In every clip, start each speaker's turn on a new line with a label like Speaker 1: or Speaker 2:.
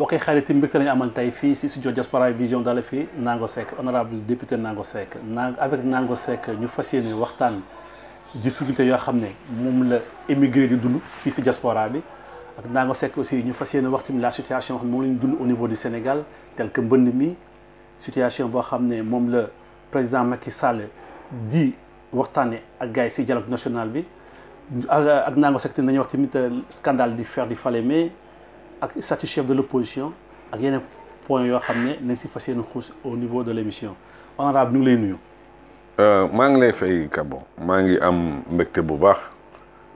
Speaker 1: mbokki xarit yi mbégte lañu amal tey fii si studio Diaspora Vision dala fii Nango Seck honorable député Nango Seck avec Nango Seck ñu fas yéene waxtaan difficulté yoo xam ne moom la émigré di dund fii si diaspora bi ak Nango Seck aussi ñu fas yéene waxtaan la situation xam ne moom la ñu dund au niveau du Sénégal tel que mbënd mi situation boo xam ne moom la président Macky Sall di waxtaane ak gars yi si dialogue national bi ak Nango Seck nañu wax tamit scandale di faire du Falémé ak statut chef de l'opposition ak yeneen point yoo xam ne nañ si fas yéene xuus au niveau de l'émission honorable ñu ngi lay nuyu.
Speaker 2: maa ngi lay fay Kabo maa ngi am mbégte bu baax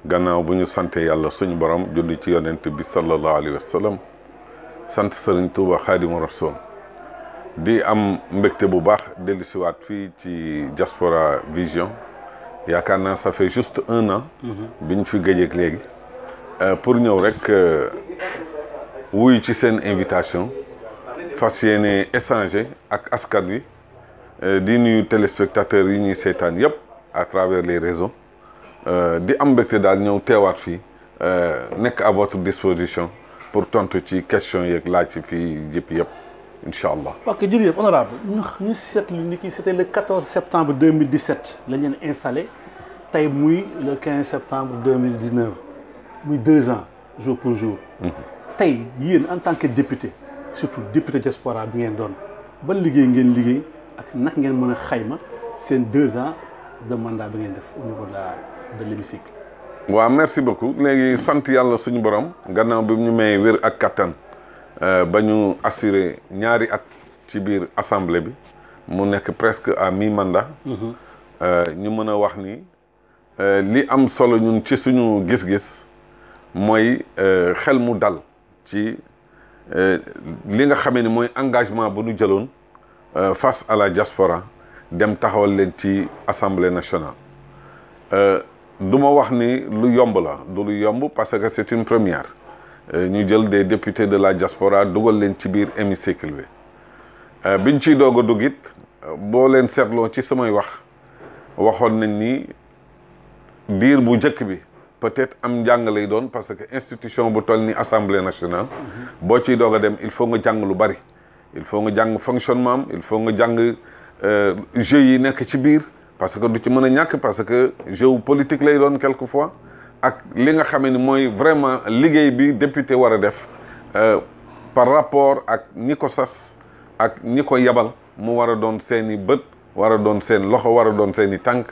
Speaker 2: gannaaw bu ñu sante yàlla suñu borom julli ci yonent bi sallallahu alayhi wa sallam sant Sëriñ Tuuba Xaadimu Rasuul di am mbégte bu baax dellu siwaat fii ci Diaspora Vision yaakaar naa ça fait juste 1 an. bi ñu fi gëjeeg léegi pour ñëw rek. wuyu ci seen invitation fas yéene échanger ak askan wi di nuyu téléspectateurs yi ñuy seetaan yëpp à travers les réseaux di am mbégte daal ñëw teewaat fii nekk à votre disposition pour tontu ci questions yeeg laaj ci fii jëpp yëpp incha allah.
Speaker 1: ok jërëjëf honorable ñu seetlu ni ki c'était le 14 septembre 2017 la ñu leen installé tey muy le 15 septembre 2019 muy 2 ans jour pour jour. tey yéen en tant que député surtout député diaspora bi ngeen doon ban liggéey ngeen liggéey ak naka ngeen mën a xayma seen 2 ans de mandat bi ngeen def au niveau de l'hémicycle.
Speaker 2: waaw merci beaucoup léegi sant yàlla suñu borom gannaaw bi ñu may wér ak kattan ba ñu assurer ñaari at ci biir assemblée bi mu nekk presque à mi-mandat. ñu mën a wax ni li am solo ñun ci suñu gis-gis mooy xel mu dal. ci li nga xamee ni mooy engagement bu ñu jëloon face à la diaspora dem taxawal leen ci assemblée nationale du ma wax ni lu yomb la du lu yomb parce que c'est une première ñu jël des députés de la diaspora dugal leen ci biir hémicycle bi biñ ciy doog a dugg it boo leen seetloo ci samay waxoon nañ ni diir bu njëkk bi peut-être am njàng lay doon parce que institution bu toll ni assemblée nationale boo ciy doog a dem il faut nga jàng lu bari il faut nga jàng fonctionnement am il faut nga jàng jeu yi nekk ci biir parce que du ci mën a ñàkk parce que jeu politique lay doon quelquefois ak li nga xamee ni mooy vraiment liggéey bi député war a def par rapport ak ñi ko sas ak ñi ko yebal mu war a doon seeni bët war a doon seen loxo war a doon seeni tànk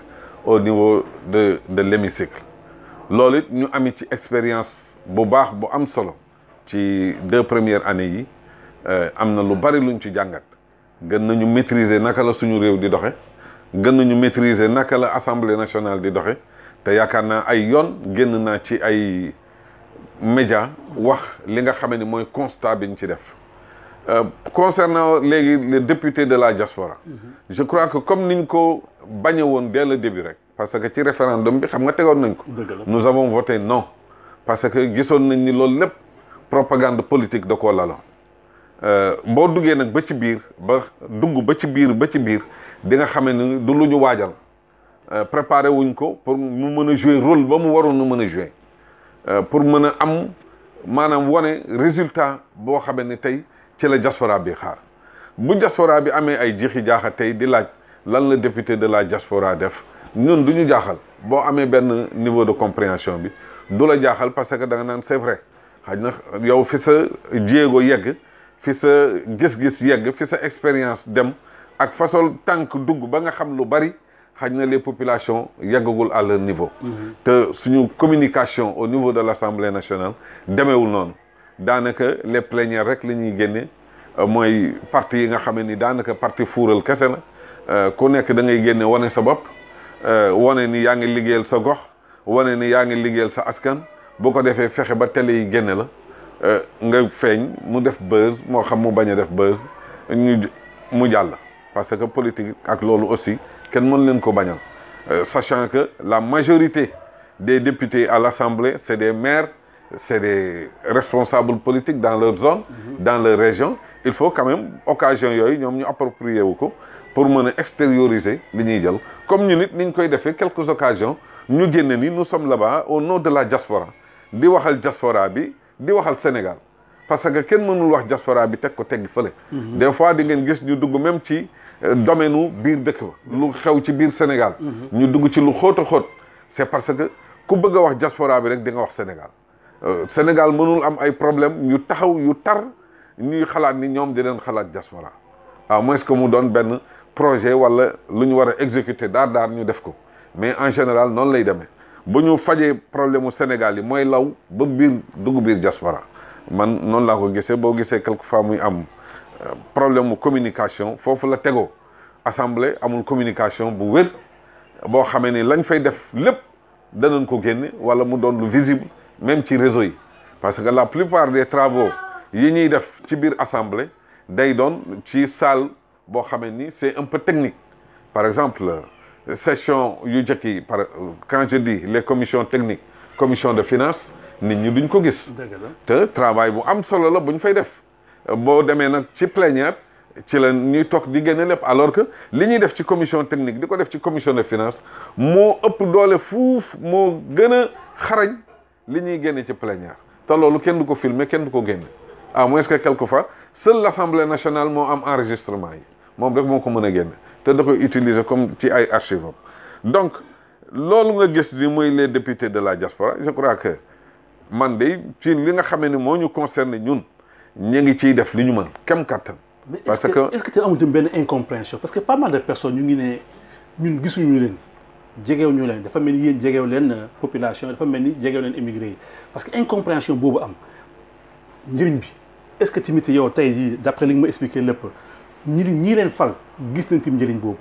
Speaker 2: au niveau de l'hémicycle loolu it ñu ami ci expérience bu baax bu am solo ci 2 premières années yi am na lu bari luñ ci jàngat gën nañu maîtriser naka la suñu réew di doxe gën nañu maîtriser naka la assemblée nationale di doxe te yaakaar naa ay yoon génn naa ci ay média wax li nga xamee ni mooy constat bi ñu ci def concernant léegi les députés de la diaspora je crois que comme niñ ko bañe woon dès le début rek parce que ci référendum bi xam nga tegoon nañ ko nous avons voté non parce que gisoon nañ ni loolu lépp propagande politique da koo laloon boo duggee nag ba ci biir ba dugg ba ci biir di nga xamee ni du lu ñu waajal préparé wuñ ko pour mu mën a jouer rôle ba mu waroon nu mën a jouer pour mën a am maanaam wane résultat boo xamee ni tey ci la diaspora bi xaar bu diaspora bi amee ay jixi jaaxa tey di laaj lan la député de la diaspora def ñun du ñu jaaxal boo amee benn niveau de compréhension bi du la jaaxal parce que da nga naan c'est vrai xaj na yow fi sa jéego yegg fi sa gis-gis yegg fi sa expérience dem ak façon tànk dugg ba nga xam lu bari xaj na les populations yeggagul à leur niveau te suñu communication au niveau de l'Assemblée nationale demeewul noonu daanaka les plénières rek la ñuy génne mooy parti yi nga xam ni daanaka parti fuural kese la ku nekk da ngay génne wane sa bopp wane ni yaa ngi liggéeyal sa gox wane ni yaa ngi liggéeyal sa askan boo ko defee fexe ba télé yi génne la nga feeñ mu def buzz moo xam mu bañ a def buzz mu jàll parce que politique ak loolu aussi kenn mën leen ko bañal sachant que la majorité des députés à l'Assemblée c'est des maires c'est des responsables politiques dans leur zone dans leur région il faut quand même occasion yooyu ñoom ñu approprier wu ko pour mën a extérioriser li ñuy jël comme ñu nit ni ñu koy defee quelques occasions ñu génne ni nous sommes là-bas au nom de la diaspora di waxal diaspora bi di waxal Sénégal parce que kenn mënul wax diaspora bi teg ko teggi fële. des fois di ngeen gis ñu dugg même ci domaine u biir dëkk ba lu xew ci biir Sénégal. ñu dugg ci lu xóot a xóot. c'est parce que ku bëgg a wax diaspora bi rek di nga wax Sénégal Sénégal mënul am ay problème yu taxaw yu tar ñuy xalaat ni ñoom di leen xalaat diaspora à moins que mu doon benn projet wala lu ñu war a exécuter daar ñu def ko mais en général noonu lay demee bu ñu fajee problème mu Sénégal yi mooy law ba biir dugg biir diaspora man noonu laa ko gisee boo gisee quelquefois muy am problème mu communication foofu la tegoo assemblée amul communication bu wér boo xamee ni lañ fay def lépp danañ ko génne wala mu doon lu visible même ci réseau yi parce que la plupart des travaux yi ñuy def ci biir assemblée day doon ci salle boo xamee ni c'est un peu technique par exemple session yu njëkk yi quand je dis les commissions techniques commission de finance nit ñi duñ ko gis te travail bu am solo la bu ñu fay def boo demee nag ci plénière ci la ñuy toog di génne lépp alors que li ñuy def ci commission technique di ko def ci commission de finance moo ëpp doole fuuf moo gën a xarañ li ñuy génne ci plénière te loolu kenn du ko filmer kenn du ko génne à moins que quelquefois seule l'Assemblée nationale moo am enregistrement yi moom rek moo ko mën a génne te da koy utiliser comme ci ay archives am donc loolu nga gis ni muy les députés de la diaspora je crois que man de ci li nga xamee ni moo ñu concerné ñun ñu ngi ciy def li ñu mën kem kattan.
Speaker 1: parce que est-ce que te amuñu benn incompréhension parce que pas mal de personnes ñu ngi ne ñun gisuñu leen jegewuñu leen dafa mel ni yéen jegew leen population dafa mel ni jegew leen immigré yi parce que incompréhension boobu am njëriñ bi est-ce que tamit yow tey jii d'après li nga ma expliqué lépp ñii leen fal gis nañ tim njëriñ boobu.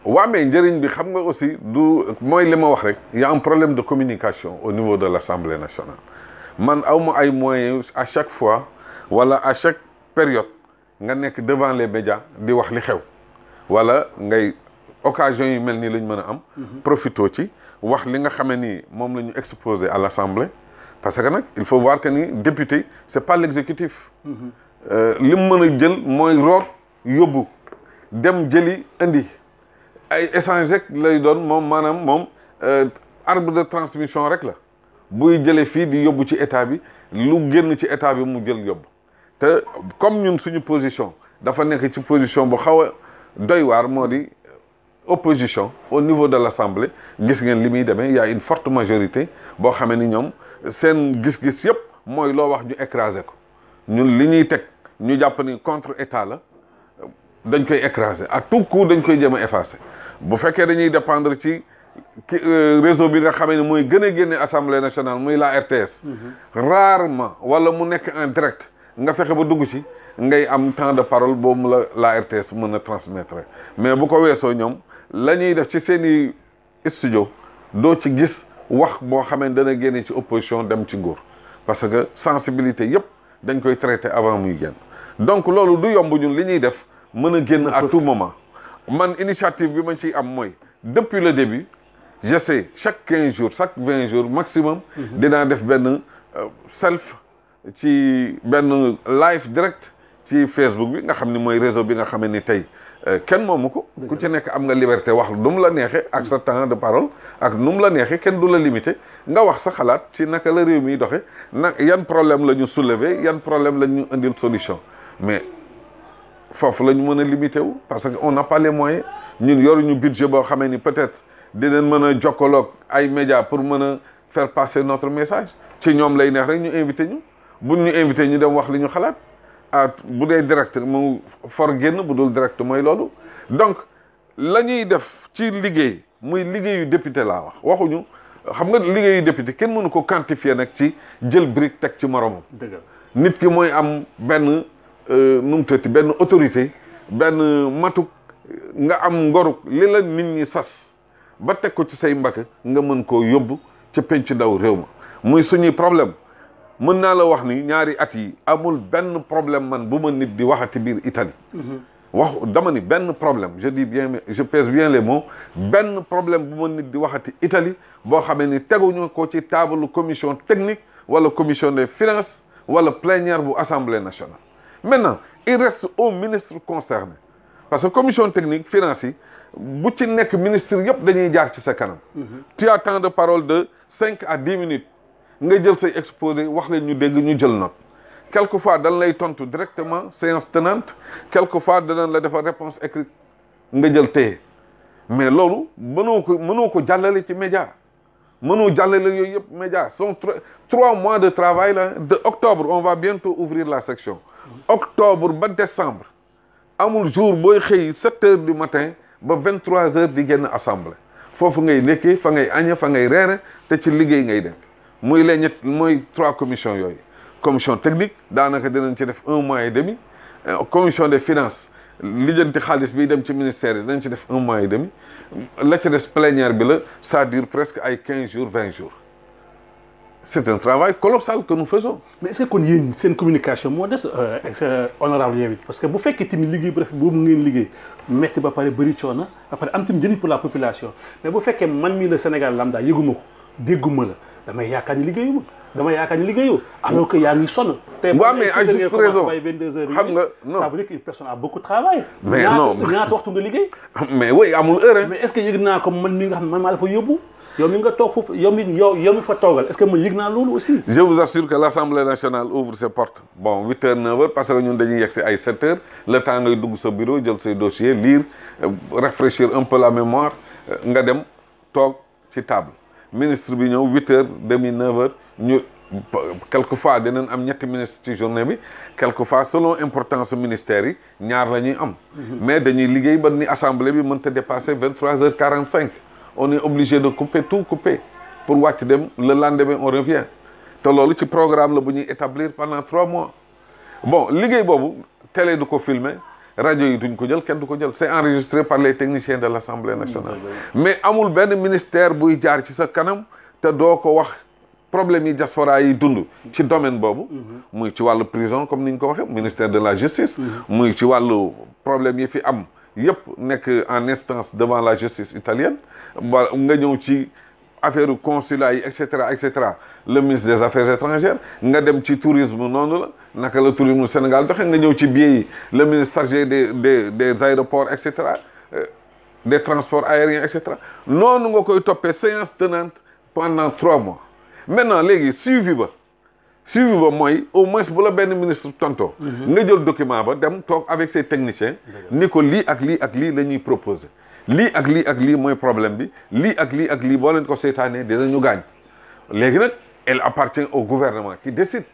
Speaker 2: waaw mais njëriñ bi xam nga aussi du mooy li ma wax rek y a un problème de communication au niveau de l'Assemblée nationale man awma ay moyens à chaque fois wala à chaque période nga nekk devant les médias di wax li xew wala ngay occasion yu mel nii lañ mën a am profito ci wax li nga xamee ni moom la ñu exposé à l'Assemblée parce que nag il faut voir que ni député c'est pas l'exécutif li mu mën a jël mooy root yóbbu dem jëli indi ay échange rek lay doon moom maanaam moom arbre de transmission rek la buy jëlee fii di yóbbu ci état bi lu génn ci état bi mu jël yóbbu te comme ñun suñu position dafa nekk ci position bu xaw a doy waar moo di opposition au niveau de l'Assemblée gis ngeen li muy demee y a une forte majorité boo xamee ni ñoom seen gis-gis yëpp mooy loo wax ñu écraser ko ñun li ñuy teg ñu jàpp ni contre état la dañ koy écraser à tout coup dañ koy jéem a effacer bu fekkee dañuy dépendre ci réseau bi nga xamee ne mooy gën a génne assemblée nationale muy la RTS rarement wala mu nekk en direct nga fexe ba dugg ci ngay am temps de parole boobu la RTS mën a transmettre mais bu ko weesoo ñoom la ñuy def ci seeni studio doo ci gis wax boo xamee dana génne ci opposition dem ci nguur parce que sensibilité yëpp dañ koy traiter avant muy génn donc loolu du yomb ñun li ñuy def mën a génn à tout moment man initiative bi ma ciy am mooy depuis le début j'essaie chaque 15 jours chaque 20 jours maximum dinaa def benn self ci benn live direct ci Facebook bi nga xam ni mooy réseau bi nga xam ni tey kenn moomu ko ku ci nekk am nga liberté wax nu mu la neexee ak sa temps de parole ak nu mu la neexee kenn du la limité nga wax sa xalaat ci naka la réew mi doxe nag yan problème la ñu soulever yan problème la ñu indil solution mais foofu la ñu mën a limité wu parce que on n'a pas les moyens ñun yoruñu budget boo xamee ni peut-être dinañ mën a jokkaloog ay médias pour mën a faire passer notre message ci ñoom lay neex rek ñu invité ñu buñ ñu invité ñu dem wax li ñu xalaat ah bu dee direct mu for génn bu dul direct mooy loolu donc la ñuy def ci liggéey muy liggéeyu député laa wax waxuñu xam nga liggéeyu député kenn mënu ko quantifier nag ci jël brique teg ci moromam nit ki mooy am benn nu mu tëtti benn autorité benn matuk nga am ngoruk li la nit ñi sas ba teg ko ci say mbagg nga mën koo yóbbu ca penc ndaw réew ma muy suñuy problème mën naa la wax ni ñaari at yi amul benn problème man bu ma nit di waxati biir Italie wax dama ni benn problème je dis bien je pèse bien les mots benn problème bu ma nit di waxati Italie boo xamee ni teguñu ko ci table commission technique wala commission des finances wala plénière bu assemblée nationale maintenant il reste au ministre concerné parce que commission technique finance yi bu ci nekk ministre yëpp dañuy jaar ci sa kanam tu as temps de parole de 5 à 10 minutes nga jël say exposé wax leen ñu dégg ñu jël note quelquefois dañ lay tontu directement séance tenante quelquefois danañ la defal réponse écrite nga jël téye mais loolu mënoo ko jàllale ci média mënoo jàllale yooyu yëpp média sont 3 mois de travail là de octobre on va bientôt ouvrir la section octobre ba décembre amul jour booy xëy 7 heures du matin ba 23 heures di génn assemblée foofu ngay nekkee fa ngay añe fa ngay reere te ci liggéey ngay dem muy les mooy 3 commissions yooyu commission technique daanaka dinañ ci def 1 mois et demi commission des finances lijjanti xaalis bi dem ci ministère yi dinañ ci def 1 mois et demi la ci des plénière bi la ça dure presque ay 15 jours 20 jours c'est un travail colossal que nous faisons.
Speaker 1: mais est-ce que kon yéen seen communication moo des honorable Yewwi parce que bu fekkee tamit liggéey bu rafet boobu ngeen liggéey metti ba pare bëri coono ba pare am tamit njëriñ pour la population mais bu fekkee man mii le Sénégal lambda yëguma ko dégguma la damay yaakaar ni liggéeyuma dama yaakaar ni liggéeyoo alors que yaa ngi sonn.
Speaker 2: waaw mais à juste raison
Speaker 1: xam nga non ça veut dire qu'une personne a beaucoup de travail.
Speaker 2: mais non
Speaker 1: ñaata waxtu nga liggéey.
Speaker 2: mais oui amul heure.
Speaker 1: mais est-ce que yëg naa comme man mi nga xam ne man maa la fa yóbbu. yow mi nga toog foofu yow mi fa toogal est-ce que man yëg naa loolu aussi.
Speaker 2: je vous assure que l'Assemblée nationale ouvre ses portes bon 8 heures 9 heures parce que ñun dañuy yegg si ay 7 heures le temps ngay dugg sa bureau jël say dossiers lire rafraîchir un peu la mémoire nga dem toog ci table ministre bi ñëw 8 heures demi 9 heures ñu quelquefois dinañ am ñetti ministre ci journée bi quelquefois selon importance ministère yi ñaar la ñuy am. mais dañuy liggéey ba ni assemblée bi mënta dépasser 23h45. on est obligé de couper pour wàcc dem le lendemain on revient te loolu ci programme la bu ñuy établir pendant 3 mois bon liggéey boobu télé du ko filmer rajo yi duñ ko jël kenn du ko jël c'est enregistré par les techniciens de l'Assemblée nationale mais amul benn ministère buy jaar ci sa kanam te doo ko wax problème yi diaspora yi dund ci domaine boobu muy ci wàllu prison comme ni ñu ko waxee ministère de la justice muy ci wàllu problème yi fi am yëpp nekk en instance devant la justice italienne ba nga ñëw ci affaire consulat yi et cetera le ministre des affaires étrangères nga dem ci tourisme noonu la naka la tourisme Sénégal doxe nga ñëw ci biais yi le ministre chargé des aéroports et cetera des transports aériens et cetera noonu nga koy toppee séance tenante pendant 3 mois maintenant léegi suivi ba mooy au moins bu la benn ministre tonto nga jël document ba dem toog avec ses techniciens ni ko lii ak lii ak lii la ñuy proposer lii ak lii ak lii mooy problème bi lii ak lii ak lii boo leen ko seetaanee dinañu gaañ léegi nag elle appartient au gouvernement qui décide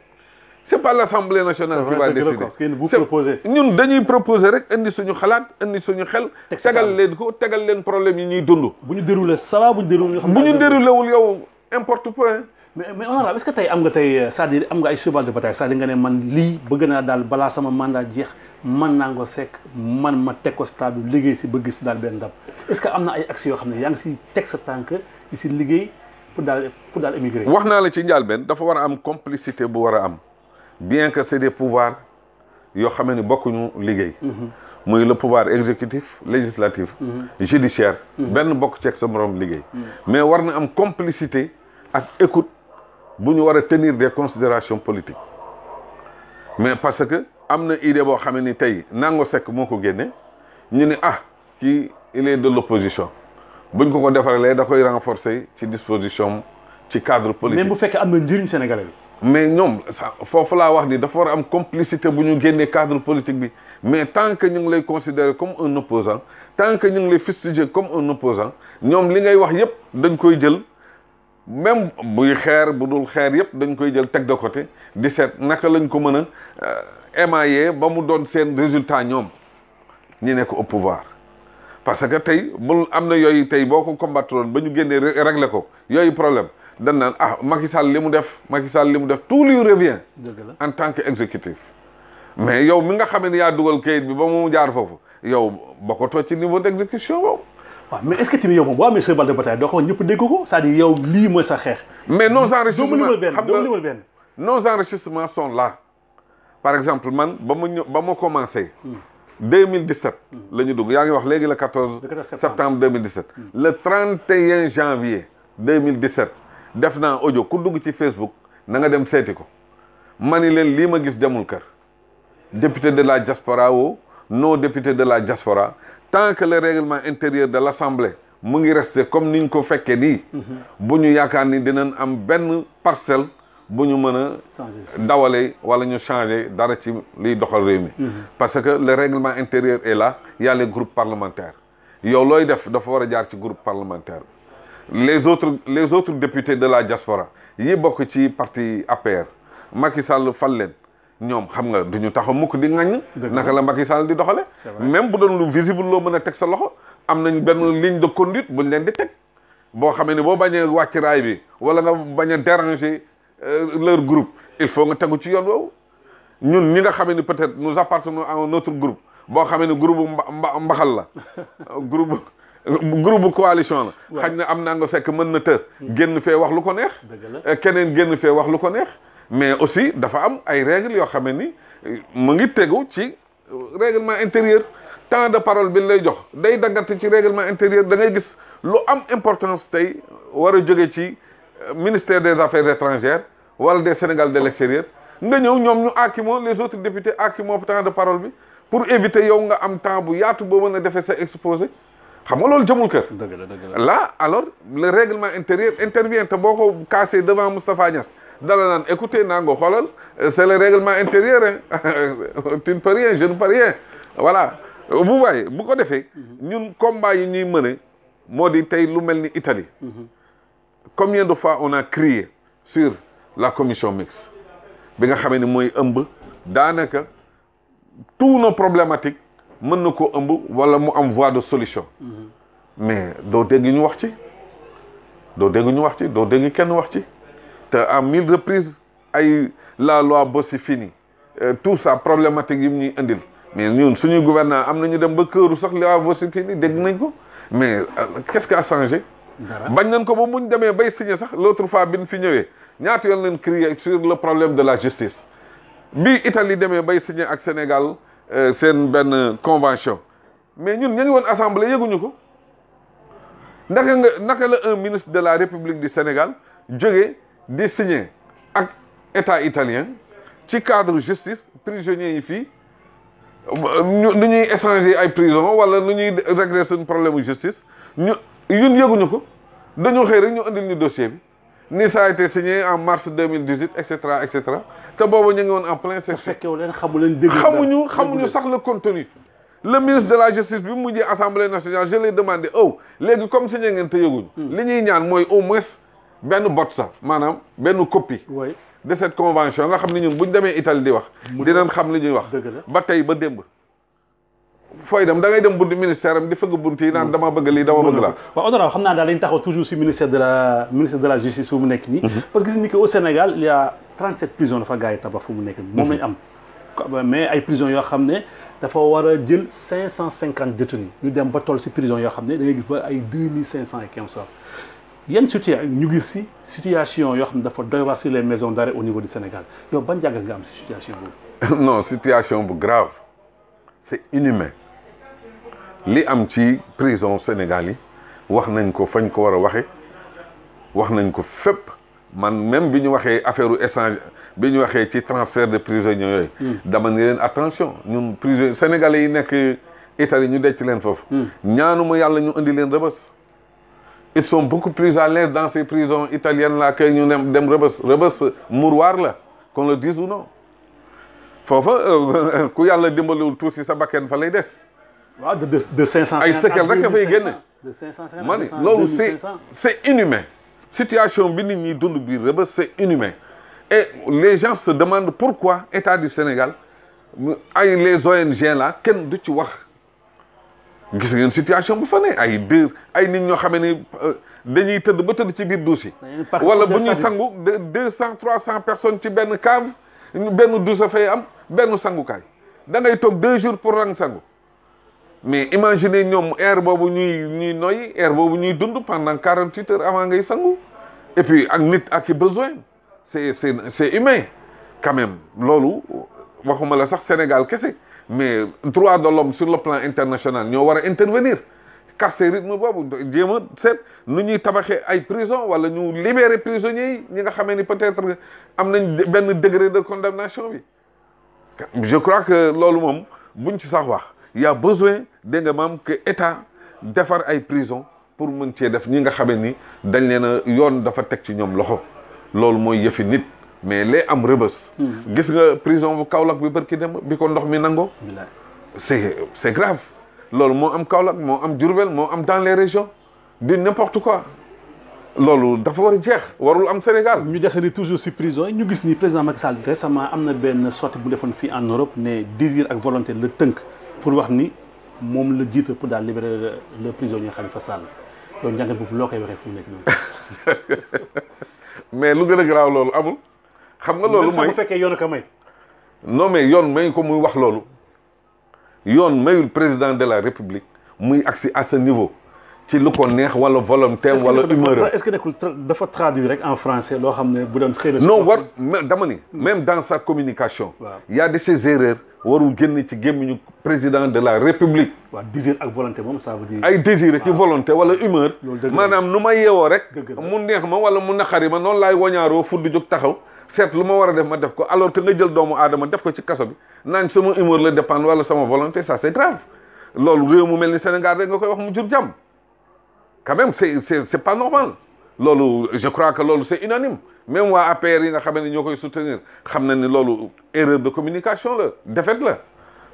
Speaker 2: c'est pas l'Assemblée nationale qui va décider ñun dañuy proposer rek indi suñu xalaat indi suñu xel tegal leen problème yi ñuy dund
Speaker 1: bu ñu déroulé ça va bu ñu
Speaker 2: déroulé wul yow importe peu
Speaker 1: mais honorable est-ce que tey am nga tey c'est-à-dire am nga ay cheval de bataille c'est-à-dire nga ne man lii bëgg naa daal balaa sama mandat jeex man naa ko sekk man ma teg ko stade bi liggéey si bëgg si daal benn ndam est-ce que am na ay actions yoo xam ne yaa ngi si teg sa tànk di si liggéey pour daal émigrer. wax
Speaker 2: naa la ci njëlbéen dafa war a am complicité bu war a am bien que c'est des pouvoirs yoo xam ne bokkuñu liggéey. muy le pouvoir exécutif législatif. judiciaire. benn bokk ceeg sa morom liggéey. mais war na am complicité ak écoute. bu ñu war a tenir des considérations politiques mais parce que am na idée boo xam ne ni tey Nango Seck moo ko génne ñu ne kii il est de l'opposition buñ ko defalee da koy renforcer ci disposition ci cadre politique.
Speaker 1: même bu fekkee am na njëriñ sénégalais bi.
Speaker 2: mais ñoom foofu laa wax ni dafa war a am complicité bu ñu génnee cadre politique bi mais tant que ñu ngi lay considérer comme un opposant tant que ñu ngi lay fustiger comme un opposant ñoom li ngay wax yépp dañ koy jël. même buy xeer bu dul xeer yëpp dañ koy jël teg de côté di seet naka lañ ko mën a émailler ba mu doon seen résultat ñoom ñi nekk au pouvoir parce que tey bul am na yooyu tey boo ko combattroon ba ñu génnee régler ko yooyu problème dañ naan Macky Sall li mu def tout lui revient en tant que exécutif mais yow mi nga xam ne yaa dugal kayit bi ba mu jaar foofu yow bokkatoo ci niveau d'exécution boobu.
Speaker 1: waaw mais est-ce que tamit yow moom boo amee cheval de bataille doo ko ñëpp dégg ko c'est-à-dire yow lii mooy sa xeex. mais nos
Speaker 2: enrichissements sont là par exemple man ba ma commencé. 2017. la ñu dugg yaa ngi wax léegi le 14 septembre 2017. le 31 janvier 2017 def naa audio ku dugg ci Facebook na nga dem seeti ko ma ni leen lii ma gis demul kër député de la diaspora woo non député de la diaspora. tant que le règlement intérieur de l'Assemblée mu ngi resté comme niñ ko fekkee nii bu ñu yaakaar ni dinañ am benn parcelle bu ñu mën a dawale wala ñu changer dara ci liy doxal réew mi parce que le règlement intérieur est là, il y a les groupes parlementaires yow looy def dafa war a jaar ci groupe parlementaire les autres députés de la diaspora yi bokk ci parti APR Macky Sall fal leen ñoom xam nga duñu taxaw mukk di ŋaññ naka la Macky Sall di doxale même bu doon lu visible loo mën a teg sa loxo am nañ benn ligne de conduite buñ leen di teg boo xamee ne boo bañee wàcc raay bi wala nga bañ a déranger leur groupe il faut nga tegu ci yoon woowu ñun ñi nga xamee ni peut-être nous appartenons à un autre groupe boo xamee ni groupe mbaxal la groupe coalition la xañ na am naa nga fekk mën na të génn fee wax lu ko neex keneen génn fee wax lu ko neex mais aussi dafa am ay règles yoo xamee ni mu ngi tegu ci règlement intérieur temps de parole bi lay jox day daggante ci règlement intérieur da ngay gis lu am importance tey war a jóge ci ministère des affaires étrangères wala des Sénégal de l'extérieur nga ñëw ñoom ñu aakimoo les autres députés aakimoo temps de parole bi pour éviter yow nga am temps bu yaatu boo mën a defee sa exposé xam nga loolu jëmul kër.
Speaker 1: dëgg la
Speaker 2: là alors le règlement intérieur intervient te boo ko cassé devant Moustapha Niasse dala naan écoutez naa nga xoolal c'est le règlement intérieur hein tu ne peux rien je ne peux rien voilà vous voyez bu ko defee ñun combat yi ñuy mëne moo di tey lu mel ni Italie combien de fois on a crié sur la commission mixte bi nga xamee ni mooy ëmb daanaka tous nos problématiques mën na ko ëmb wala mu am voie de solution mais doo dégg ñu wax ci doo dégg kenn wax ci te à 1000 reprises ay la loi Bossi-Fini tout ça problématique yi mu ñuy indil mais ñun suñuy gouvernement am na ñu dem ba këru sax loi Bossi-Fini dégg nañ ko mais qu'est-ce qui a changé bañ nañ ko ba muñ demee bay signé sax l'autre fois bi ñu fi ñëwee ñaata yoon leen crier sur le problème de la justice bi Italie demee bay signé ak Sénégal seen benn convention mais ñun ñu ngi woon assemblée yëguñu ko naka la un ministre de la République du Sénégal jógee di signé ak état italien ci cadre justice prisonniers yi fii nu ñuy échanger ay prison wala nu ñuy régler seen problème justice ñun yëguñu ko dañoo xëy rek ñu andil ñu dossier bi ni ça a été signé en mars 2018 et cetera te boobu ñu ngi woon en plein session.
Speaker 1: fekkewu leen xamuñu sax le contenu. le ministre de la justice bi mu mujjee assemblée nationale je l'ai demandé léegi comme signé ngeen te yëguñu. li ñuy ñaan mooy au moins benn bot sax maanaam benn copie. de cette convention nga xam ne ñun buñ demee Italie di wax. dinañ xam li ñuy wax. ba tey ba démb. fooy dem da ngay dem buntu ministère am di fëgg bunt yi naan dama bëgg lii dama bëgg laa. waaw honorable xam naa daal dañu taxaw toujours si ministère de la justice fu mu nekk nii. parce que gis ni que au Sénégal il y a 37 prisons dafa gars yi tabax fu mu nekk nii. moom lañ am mais ay prisons yoo xam ne dafa war a jël 550 détenus ñu dem ba toll si prison yoo xam ne da ngay gis ba ay 2500 et quelque chose. yan situation ñu gis si situation yoo xam ne dafa doy waar sur les maisons d'arrêt au niveau du Sénégal yow ban jàngat nga am si situation boobu.
Speaker 2: non situation bu grave c'est inhumain. li am ci prison Sénégal yi wax nañ ko fañ ko war a waxe wax nañ ko fépp man même bi ñu waxee affaire u échange bi ñu waxee ci transfert de prisonniers yooyu dama ni leen attention ñun prisonniers sénégalais yi nekk Italie ñu denc leen foofu ñaanuma yàlla ñu indi leen Rebeuss ils sont beaucoup plus à l'aise dans ces prisons italiennes là que ñu dem Rebeuss mouroir la qu'on le dise ou non foofa ku yàlla dimbaliwul tuuti sa bakken fa lay des
Speaker 1: waaw de 500
Speaker 2: ay séquelles rek dafay génne
Speaker 1: de 550
Speaker 2: ma ni loolu c'est inhumain situation bi nit ñi dund biir Rebeuss c'est inhumain et les gens se demandent pourquoi État du Sénégal ay les ONG là kenn du ci wax gis ngeen situation bu fa ne ay nit ñoo xamee ni dañuy tëdd ba tëdd ci biir douche yi wala bu ñuy sangu 200-300 personnes ci benn cave benn douche fay am benn sangukaay da ngay toog 2 jours pour rang sangu mais imaginez ñoom air boobu ñuy noyyi air boobu ñuy dund pendant 48 heures avant ngay sangu et puis ak nit ak i besoin c'est humain quand même loolu waxuma la sax Sénégal kese mais droit de l'homme sur le plan international ñoo war a intervenir casser rythme boobu jéem a seet nu ñuy tabaxee ay prison wala ñu libérer prisonniers yi ñi nga xamee ni peut-être am nañ benn degré de condamnation bi je crois que loolu moom buñ ci sax wax il y a besoin dégg nga maam que état defar ay prison pour mën cee def ñi nga xamee ni dañ leen a yoon dafa teg ci ñoom loxo loolu mooy yëfi nit mais lee am Rebeuss. gis nga prison bu Kaolack bi barki dem bi ko ndox mi nangoo. c'est grave. loolu moo am Kaolack moo am Diourbel moo am dans les régions du n'importe quoi. loolu dafa war a jeex warul am Sénégal.
Speaker 1: ñu desandi toujours si prison ñu gis ni président Macky Sall récemment am na benn sortie bu defoon fii en Europe ne désir ak volonté la tënk pour wax ni moom la jiite pour daal libérer le prisonnier Khalifa Sall yow njàngat boobu loo koy waxee fu mu nekk noonu.
Speaker 2: mais lu gën a garaaw loolu amul. xam nga loolu mooy
Speaker 1: bu fekkee yoon ko may.
Speaker 2: non mais yoon may ko muy wax loolu yoon mayul président de la République muy agsi à ce niveau. ci lu ko neex wala volonté wala humeur.
Speaker 1: est-ce que nekkul dafa traduire rek en français loo xam ne bu doon xëy na.
Speaker 2: non war dama ni même dans sa communication. il y a de ces erreurs warul génn ci gémmiñu président de la République.
Speaker 1: waaw désir ak volonté moom ça veut dire.
Speaker 2: ay désir ak volonté wala humeur. maanaam nu ma yeewoo rek. mu neex ma wala mu naqari ma noonu laay wañaaroo fudd jóg taxaw seet lu ma war a def ma def ko alors que nga jël doomu aadama def ko ci kaso bi naan sama humeur la dépendre wala sama volonté ça c'est grave loolu réew mu mel ni Sénégal rek nga koy wax mu jur jàmm. quand même c'est pas normal loolu je crois que loolu c'est unanime même waa APR yi nga xam ne ñoo koy soutenir xam na ni loolu erreur de communication la défaite la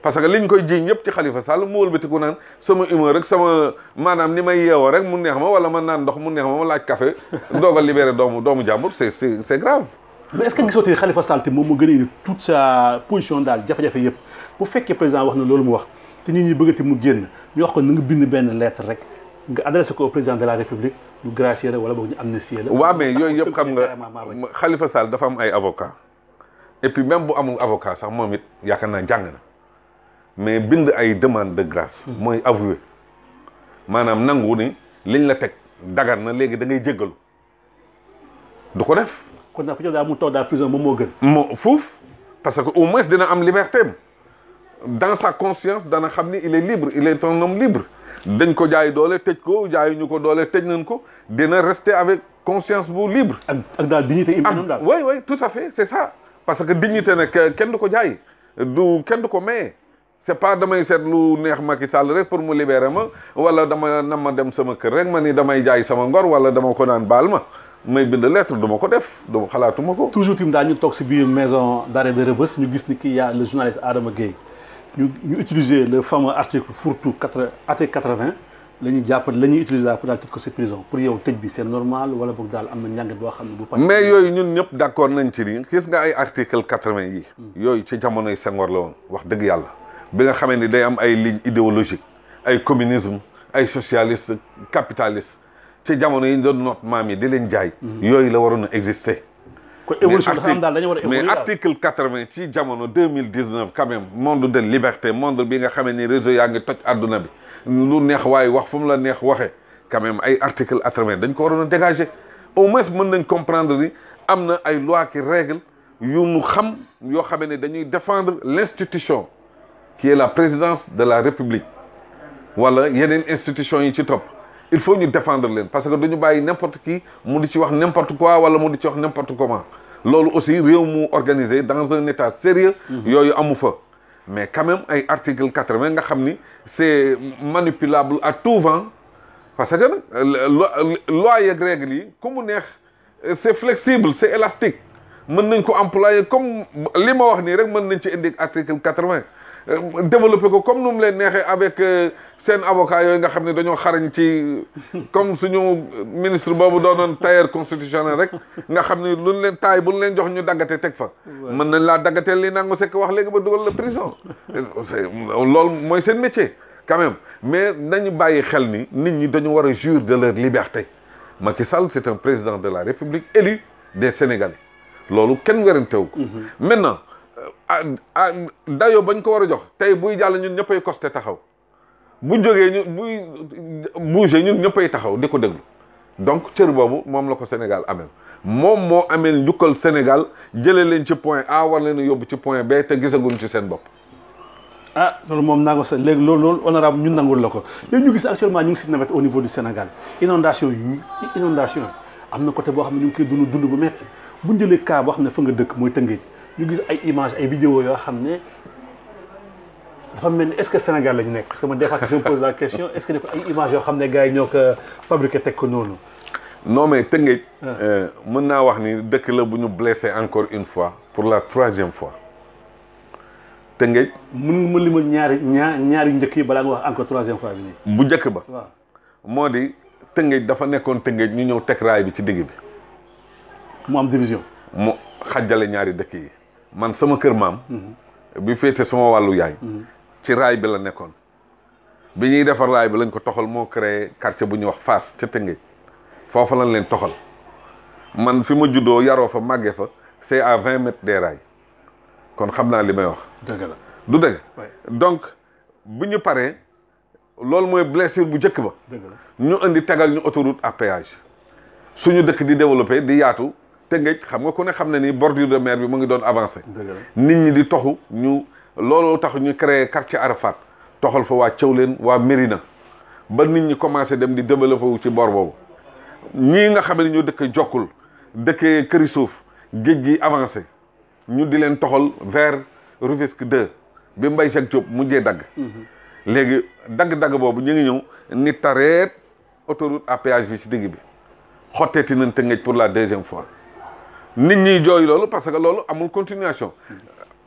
Speaker 2: parce que liñ koy jiiñ ñëpp ci Khalifa Sall mu wëlbatiku naan sama humeur rek sama maanaam ni may yeewoo rek mu neex ma wala ma naan ndox mu neex ma laaj café doog a libéré doomu jàmbur c'est grave.
Speaker 1: mais est-ce que gisoo te Khalifa Sall te moom mu gën a indi toute sa position daal jafe-jafe yëpp bu fekkee président wax na loolu mu wax te nit ñi bëggati mu génn ñu wax ko na nga bind benn lettre rek. nga adressé ko au président de la République ñu gracier wala boog ñu amnistier la.
Speaker 2: waaw mais yooyu yëpp xam nga Khalifa Sall dafa am ay avocat et puis même bu amul avocat sax moom it yaakaar naa jàng na mais bind ay demande de grâce. mooy avouer maanaam nangu ni liñ la teg dagan na léegi da ngay jéggalu du ko def.
Speaker 1: kon nag daal mu toog daal prison moom moo gën.
Speaker 2: moo fuuf parce que au moins dina am liberté dans sa conscience dana xam ni il est libre il est un homme libre. dañ ko jaay doole tëj ko jaayuñu ko doole tëj nañ ko dina rester avec conscience bu libre.
Speaker 1: ak daal dignité humaine daal.
Speaker 2: oui tout à fait c'est ça parce que dignité nag kenn du ko jaay kenn du ko maye c'est pas damay seet lu neex Macky Sall rek pour mu libérer ma wala dama na ma dem sama kër rek ma ni damay jaay sama ngor wala dama ko naan baal ma may bind lettre du ma ko def du xalaatuma ko.
Speaker 1: toujours tim daal ñu toog si biir maison d'arrêt de Rebeuss ñu gis ni kii y a le journaliste Adama Gueye. ñu utiliser le fameux article fourre-tout article 80 la ñuy jàpp la ñuy utiliser pour daal tëj ko si prison pour yow tëj bi c'est normal wala boog daal am na njàngat boo xam ne bu.
Speaker 2: mais yooyu ñun ñëpp d'accord nañ ci ni gis nga ay article 80 yi. yooyu ci jamonoy Senghor la woon wax dëgg yàlla. bi nga xamee ni day am ay lignes idéologiques ay communisme ay socialiste capitaliste ci jamono yi ñu doon noot maam yi di leen jaay. yooyu la waroon a exister.
Speaker 1: kon évolution dafa am daal dañu war a évoluer
Speaker 2: mais article 80 ci jamono 2019 quand même monde de liberté monde bi nga xamee ni réseau yaa ngi toj àdduna bi lu neex waaye wax fu mu la neex waxee quand même ay article 80 dañ ko waroon a dégager au moins mën nañ comprendre ni am na ay lois qui règles yu nu xam yoo xamee ne dañuy défendre l'institution qui est la présidence de la République wala yeneen institutions yi ci topp il faut ñu défendre leen parce que duñu bàyyi n'importe qui mu di ci wax n'importe quoi wala mu di ci wax n'importe comment loolu aussi réew mu organisé dans un état sérieux yooyu amu fa mais quand même ay article 80 nga xam ni c'est manipulable à tout vent parce que nag loi yeeg règles yi ku mu neex c'est flexible c'est élastique mën nañ ko employer comme li ma wax nii rek mën nañ ci indi article 80 développer ko comme nu mu leen neexee avec seen avocat yooyu nga xam ne dañoo xarañ ci comme suñu ministre boobu doonoon tailleur constitutionnel rek nga xam ne luñ leen taay buñ leen jox ñu daggate teg fa mën nañ laa daggateel li nangu sekk wax léegi ba dugal la prison loolu mooy seen métier quand même mais nañu bàyyi xel ni nit ñi dañu war a jouir de leur liberté Macky Sall c'est un président de la République élu des Sénégalais loolu kenn werantewu ko maintenant dayoo bañ ko war a jox tey buy jàll ñun ñëppay costé taxaw bu jógee ñu buy bouger ñun ñëppay taxaw di ko déglu donc cër boobu moom la ko Sénégal amel moom moo amel njukkal Sénégal jëlee leen ci point A war leen a yóbbu ci point B te gisaguñ ci seen bopp.
Speaker 1: ah loolu moom nangu sa léegi loolu honorable ñun nangul la ko léegi ñu gis actuellement ñu ngi si nawet au niveau du Sénégal inondation am na côté boo xam ne ñu ngi koy dund bu metti bu ñu jëlee cas boo xam ne fa nga dëkk mooy Tëngéej ñu gis ay images ay vidéos yoo xam ne dafa mel ni est-ce que Sénégal la ñu nekk parce que man des fois je me pose la question est-ce que ne ko ay images yoo xam ne gars yi ñoo ko fabriqué teg ko noonu.
Speaker 2: non mais Tëngéej mën naa wax ni dëkk la bu ñu blessé encore une fois pour la 3e fois Tëngéej.
Speaker 1: mën li ma ñaari njëkk yi balaa nga wax encore 3e fois bi nii.
Speaker 2: bu njëkk ba.
Speaker 1: waaw
Speaker 2: moo di Tëngéej dafa nekkoon Tëngéej ñu ñëw teg raay bi ci digg bi.
Speaker 1: mu am division.
Speaker 2: mu xajjale ñaari dëkk yi. man sama kër maam. bi féete sama wàllu yaay. ci raay bi la nekkoon. bi ñuy defar raay bi lañ ko toxal moo créé quartier bu ñuy wax Fass ca Tëngéej foofa lañ leen toxal man fi ma juddoo yaroo fa màggee fa c'est à 20 mètres des rails kon xam naa li may wax.
Speaker 1: dëgg la
Speaker 2: du dëgg. donc bu ñu paree loolu mooy blessure bu njëkk ba.
Speaker 1: dëgg la
Speaker 2: ñu indi tegal ñu autoroute à péage suñu dëkk di développé di yaatu Tëngéej xam nga ku ne xam ne ni bordure de mer bi mu ngi doon avancé.
Speaker 1: dëgg la
Speaker 2: nit ñi di toxu ñu looloo tax ñu créé quartier Arafat. toxal fa waa Thiawlène waa Mérina ba nit ñi commencé dem di développé wu ci bor boobu ñii nga xam ne ñoo dëkk Jokkul dëkkee Këri Suuf géej gi avancé ñu di leen toxal vers Rufisque 2 bi Mbaye Jacques Diop mujjee dagg. léegi dagg-dagg boobu ñu ngi ñëw ni tareet autoroute à péage bi ci digg bi xotteeti nañ Tëngéej pour la 2e fois nit ñi jooy loolu parce que loolu amul continuation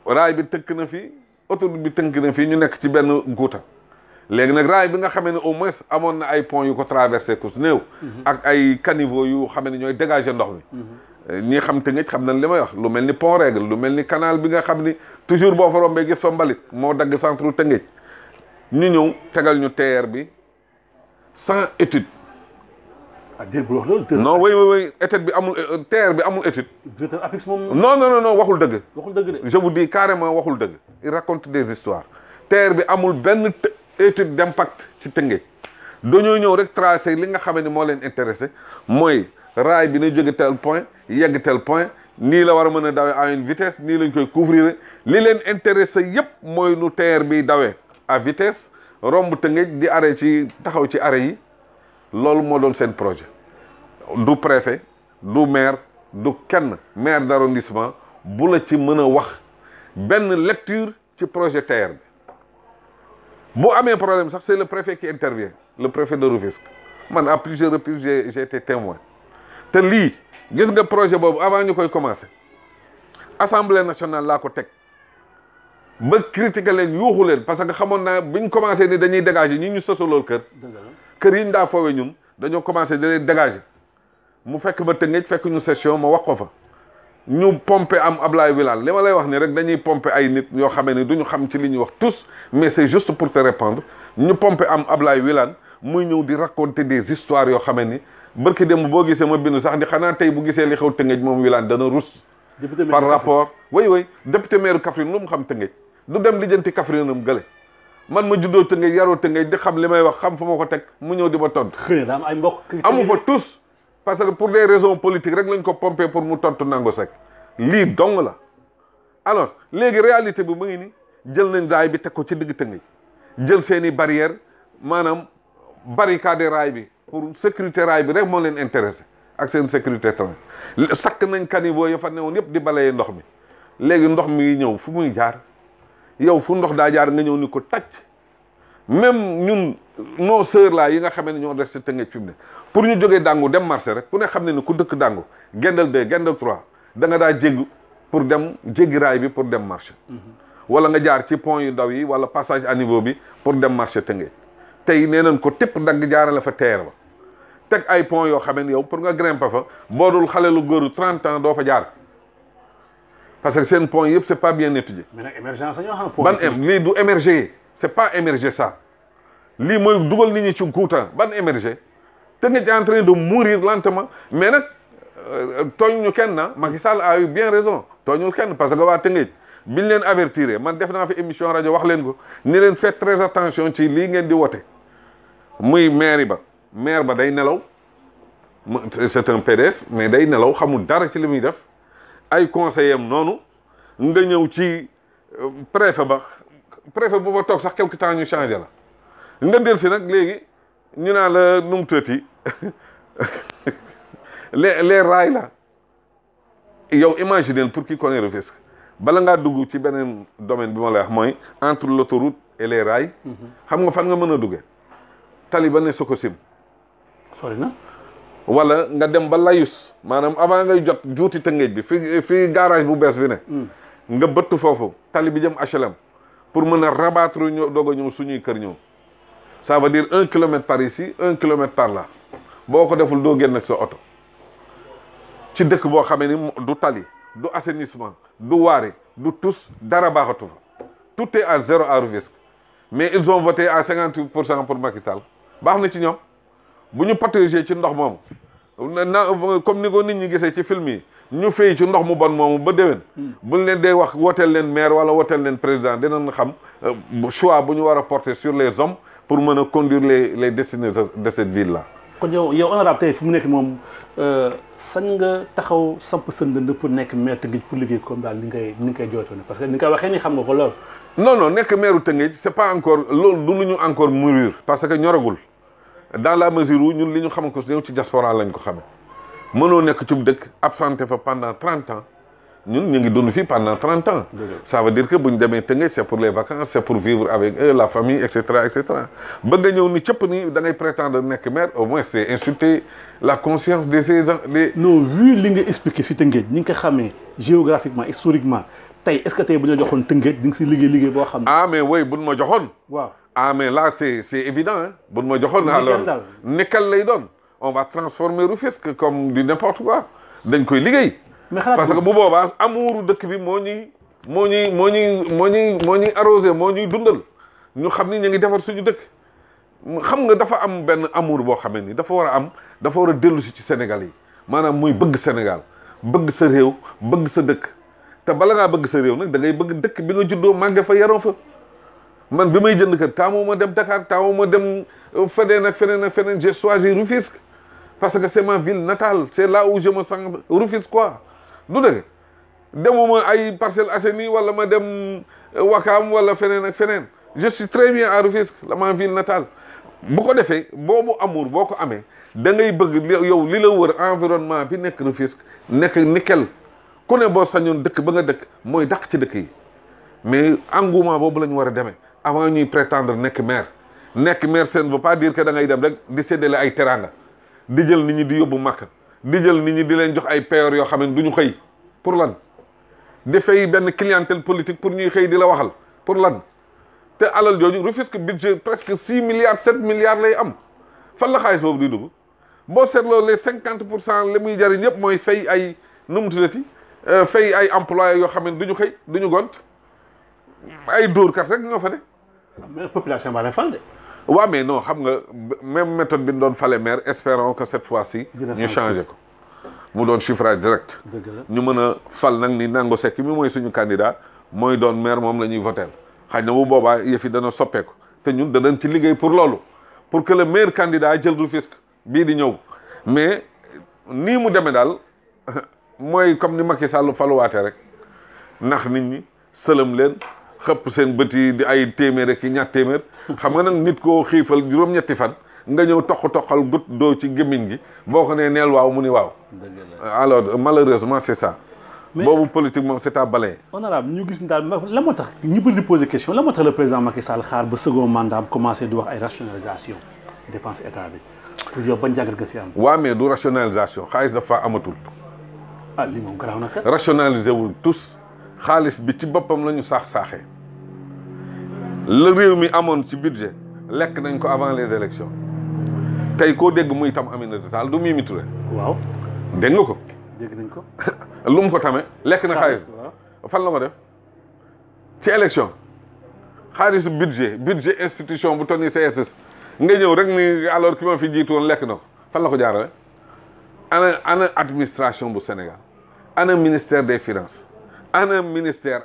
Speaker 2: raay bi tëkk na fi. autoroute bi tënk na fii ñu nekk ci benn guuta léegi nag raay bi nga xamee ne au moins amoon na ay pont yu ko traversé ku néew ak ay caniveau yu xamee ne ñooy dégager ndox mi ñi xam Tëngéej xam nañ li may wax lu mel ni pont Règle lu mel ni canal bi nga xam ni toujours boo fa rombee gis fa mbalit moo dagg centre Tëngéej ñu ñëw tegal ñu TER bi sans étude.
Speaker 1: ah déedéet bu wax loolu.
Speaker 2: non oui étude bi amul TER bi amul étude.
Speaker 1: directeur APIX moom.
Speaker 2: non waxul dëgg.
Speaker 1: waxul dëgg de.
Speaker 2: je vous dis carrément waxul dëgg. il raconte des histoires. TER bi amul benn étude d'impact ci Tëngéej dañoo ñëw rek tracé li nga xam ne moo leen intéressé mooy raay bi na jóge tel point yegg tel point nii la war a mën a dawee à une vitesse nii lañ koy couvrir li leen intéressé yépp mooy nu TER bi dawee à vitesse romb Tëngéej di arrêt ci taxaw ci arrêt yi loolu moo doon seen projet du préfet du maire du kenn maire d'arrondissement bu la ci mën a wax benn lecture ci projet TER bi bu amee problème sax c'est le préfet qui intervient le préfet de Rufisque man à plusieurs reprises j'ai été témoin te lii gis nga projet boobu avant ñu koy commencer assemblée nationale laa ko teg ba critiquer leen yuuxu leen parce que xamoon naa bi ñu commencé ni dañuy dégager ñi ñu sosalool kër yi ñu daa foowee ñun dañoo commencé di leen dégager mu fekk ba Tëngéej fekk ñu session ma wax ko fa ñu pomper am Ablaye Wilane li ma lay wax ni rek dañuy pomper ay nit yoo xamee ni du ñu xam ci li ñuy wax tous mais c'est juste pour te répondre ñu pomper am Ablaye Wilane muy ñëw di raconter des histoires yoo xamee ni barki dem boo gisee ma bind sax di xanaa tey bu gisee li xew Tëngéej moom Wilane dana rus par rapport oui député maire Kaffrine lu mu xam Tëngéej du dem lijjanti Kaffrine am gële man ma juddoo Tëngéej yaroo Tëngéej di xam li may wax xam fu ma ko teg mu ñëw di ma tontu.
Speaker 1: xëy na am ay mbokk.
Speaker 2: amu fa tous parce que pour des raisons politiques rek lañ ko pompé pour mu tontu Nango Seck lii dong la alors léegi réalité bi mu ngi ni jël nañ raay bi teg ko ci digg Tëngéej jël seeni barrière maanaam barricade raay bi pour sécurité raay bi rek moo leen intéressé ak seen sécurité tamit sakk nañ caniveau ya fa newoon yëpp di balayer ndox mi léegi ndox mi ñëw fu muy jaar yow fu ndox daa jaar nga ñëw ni ko tàcc même ñun nos sœurs là yi nga xamee ne ñoo des ci Tëngéej fi mu ne pour ñu jógee Dangu dem marché rek ku ne xam ne ni ku dëkk Dangu Gendal 2 Gendal 3 da nga daa jéggi pour dem jéggi raay bi pour dem marché wala nga jaar ci pont yu ndaw yi wala passage à niveau bi pour dem marché Tëngéej tey nee nañ ko tépp dagg jaarale fa TER ba teg ay pont yoo xamee ne yow pour nga grimper fa boo dul xale lu góoru 30 ans doo fa jaar parce que seen pont yëpp c'est pas bien étudié.
Speaker 1: mais nag émergence ñoo xam.
Speaker 2: ban lii du émerger c'est pas émerger ça lii mooy dugal nit ñi ci guuta ban émerger Tëngéej en train de mourir lentement mais nag tooñ ñu kenn na Macky Sall a eu bien raison tooñul kenn parce que waa Tëngéej biñ leen avertir man def naa fi émission rajo wax leen ko ni leen faites très attention ci lii ngeen di wote muy maire ba day nelaw c'est un PDS mais day nelaw xamul dara ci li muy def ay conseillers am noonu nga ñëw ci préfet ba toog sax quelque temps ñu changé la nga del si nag léegi ñu naa la nu mu tëti les rails là yow imaginez pour qui connaît Rufisque bala ngaa dugg ci beneen domaine bi ma lay wax mooy entre l'autoroute et les rails xam nga fan nga mën a duggee tali ba ne Sococim
Speaker 1: sori na
Speaker 2: wala nga dem ba Layus maanaam avant ngay jot juuti Tëngéej bi fi garage bu bees bi ne nga bëtt foofu tali bi jëm HLM pour mën a rabattre ñëw doog a ñëw suñuy kër ñëw ça veut dire 1 kilomètre par ici 1 kilomètre par là boo ko deful doo génn ak sa oto ci dëkk boo xamee ni du tali du assainissement du waare du tus dara baaxatu fa tout est à zéro à Rufisque mais ils ont voté à 58% pour Macky Sall baax na ci ñoom bu ñu protéger ci ndox moomu comme ni ko nit ñi gisee ci film yi ñu fay ci ndox mu bon moomu ba déwén buñ leen dee wax wooteel leen maire wala wooteel leen président dinañ xam choix bu ñu war a porter sur les hommes pour mën a conduire les destinées de cette ville là.
Speaker 1: kon yow honorable tey fu mu nekk moom sañ nga taxaw samp sa ndënd pour nekk maire Tëngéej pour liggéey comme daal ni nga koy jooytoo parce que ni nga koy waxee ni xam nga ko lool.
Speaker 2: non nekk maire Tëngéej c'est pas encore loolu du lu ñu encore mûrir parce que ñoragul dans la mesure où ñun li ñu xam ko ñëw ci diaspora lañ ko xamee mënoo nekk ci dëkk absenté fa pendant 30 ans ñun ñu ngi dund fii pendant 30 ans. Ça veut dire que bu ñu demee Tëngéej c'est pour les vacances c'est pour vivre avec eux la famille et cetera et cetera bëgg a ñëw ni cëpp ni da ngay prétendre nekk maire au moins c'est insulter la conscience de ces gens des.
Speaker 1: non vu li nga expliqué si Tëngéej ni nga ko xamee géographiquement historiquement tey est-ce que tey bu ñu joxoon Tëngéej di nga si liggéey boo xam ne.
Speaker 2: ah mais oui bu ñu ma joxoon.
Speaker 1: waaw
Speaker 2: ah mais là c'est évident hein bu ñu ma joxoon. alors nekkal lay doon. on va transformer Rufisque comme du n'importe quoi dañ koy liggéey. parce que bu boobaa amuuru dëkk bi moo ñuy arrosé moo ñuy dundal ñu xam ni ñu ngi defar suñu dëkk xam nga dafa am benn amour boo xamee ni dafa war a dellu si ci Sénégal yi maanaam muy bëgg Sénégal bëgg sa réew bëgg sa dëkk te bala ngaa bëgg sa réew nag da ngay bëgg dëkk bi nga juddoo màgge fa yaroo fa man bi may jënd kër taamu ma dem Dakar taamu ma dem feneen ak feneen j'ai choisi Rufisque parce que c'est ma ville natale c'est là où je me sens Rufisque quoi du dëgg demuma ay Parcelles Assainies wala ma dem Wakaam wala feneen ak feneen je suis très bien à Rufisque ma ville natale bu ko defee boobu amour boo ko amee da ngay bëgg yow li la wër environnement bi nekk Rufisque nekk nickel ku ne boo sañoon dëkk ba nga dëkk mooy dàq ci dëkk yi mais engouement boobu la ñu war a demee avant ñuy prétendre nekk maire ça ne veut pas dire que da ngay dem rek di séddale ay teranga di jël nit ñi di yóbbu Makka di jël nit ñi di leen jox ay payoor yoo xam ne du ñu xëy pour lan di fay benn clientèle politique pour ñuy xëy di la waxal pour lan te alal jooju Rufisque budget presque 6 milliards 7 milliards lay am fan la xaalis boobu di dugg boo seetloo les 50% li muy jariñ yëpp mooy fay ay nu mu tuddati fay ay employés yoo xam ne du ñu xëy du ñu gont ay dóorkat rek ñoo fa ne.
Speaker 1: mais population ba lay fal de.
Speaker 2: waaw mais non xam nga même méthode bi ñu doon fale maire espérons que cette fois-ci ñu changé ko mu doon suffrage direct ñu mën a fal nag ni Nango Seck mi mooy suñu candidat mooy doon maire moom la ñuy voter xëy na bu boobaa yëf yi dana soppeeku te ñun danañ ci liggéey pour loolu pour que le meilleur candidat jël Rufisque bii di ñëw mais nii mu demee daal mooy comme ni Macky Sall faluwaatee rek ndax nit ñi sëlëm leen xëpp seen bët yi di ay téeméer ak i ñaar téeméer xam nga nag nit koo xiifal juróom-ñetti fan nga ñëw toqal gut doo ci gémmiñ gi boo ko nee neel waaw mu ni waaw. alors malheureusement c'est ça. boobu politique moom c'est à balayer.
Speaker 1: honorable ñu gis daal la moo tax ñu bëri di poser question la moo tax le président Macky Sall xaar ba second mandat am commencé di wax ay rationalisation dépense état bi pour yow bañ jàngat nga si am.
Speaker 2: waaw mais du rationalisation xaalis dafa amatul.
Speaker 1: ah lii moom garaaw na kat.
Speaker 2: rationaliser wul tous xaalis bi ci boppam la ñu saaxee la réew mi amoon ci budget lekk nañ ko avant les élections tey koo dégg muy tam Aminata Tall du Mimi Touré.
Speaker 1: waaw
Speaker 2: dégg nga ko.
Speaker 1: dégg nañ ko.
Speaker 2: lu mu ko tamee lekk na xaalis fan la ko def ci élection xaalis budget institution bu toll nii CSS nga ñëw rek ni alors ki ma fi jiitu woon lekk na ko fan la ko jaarale ana administration bu Sénégal ana ministère des finances ana ministère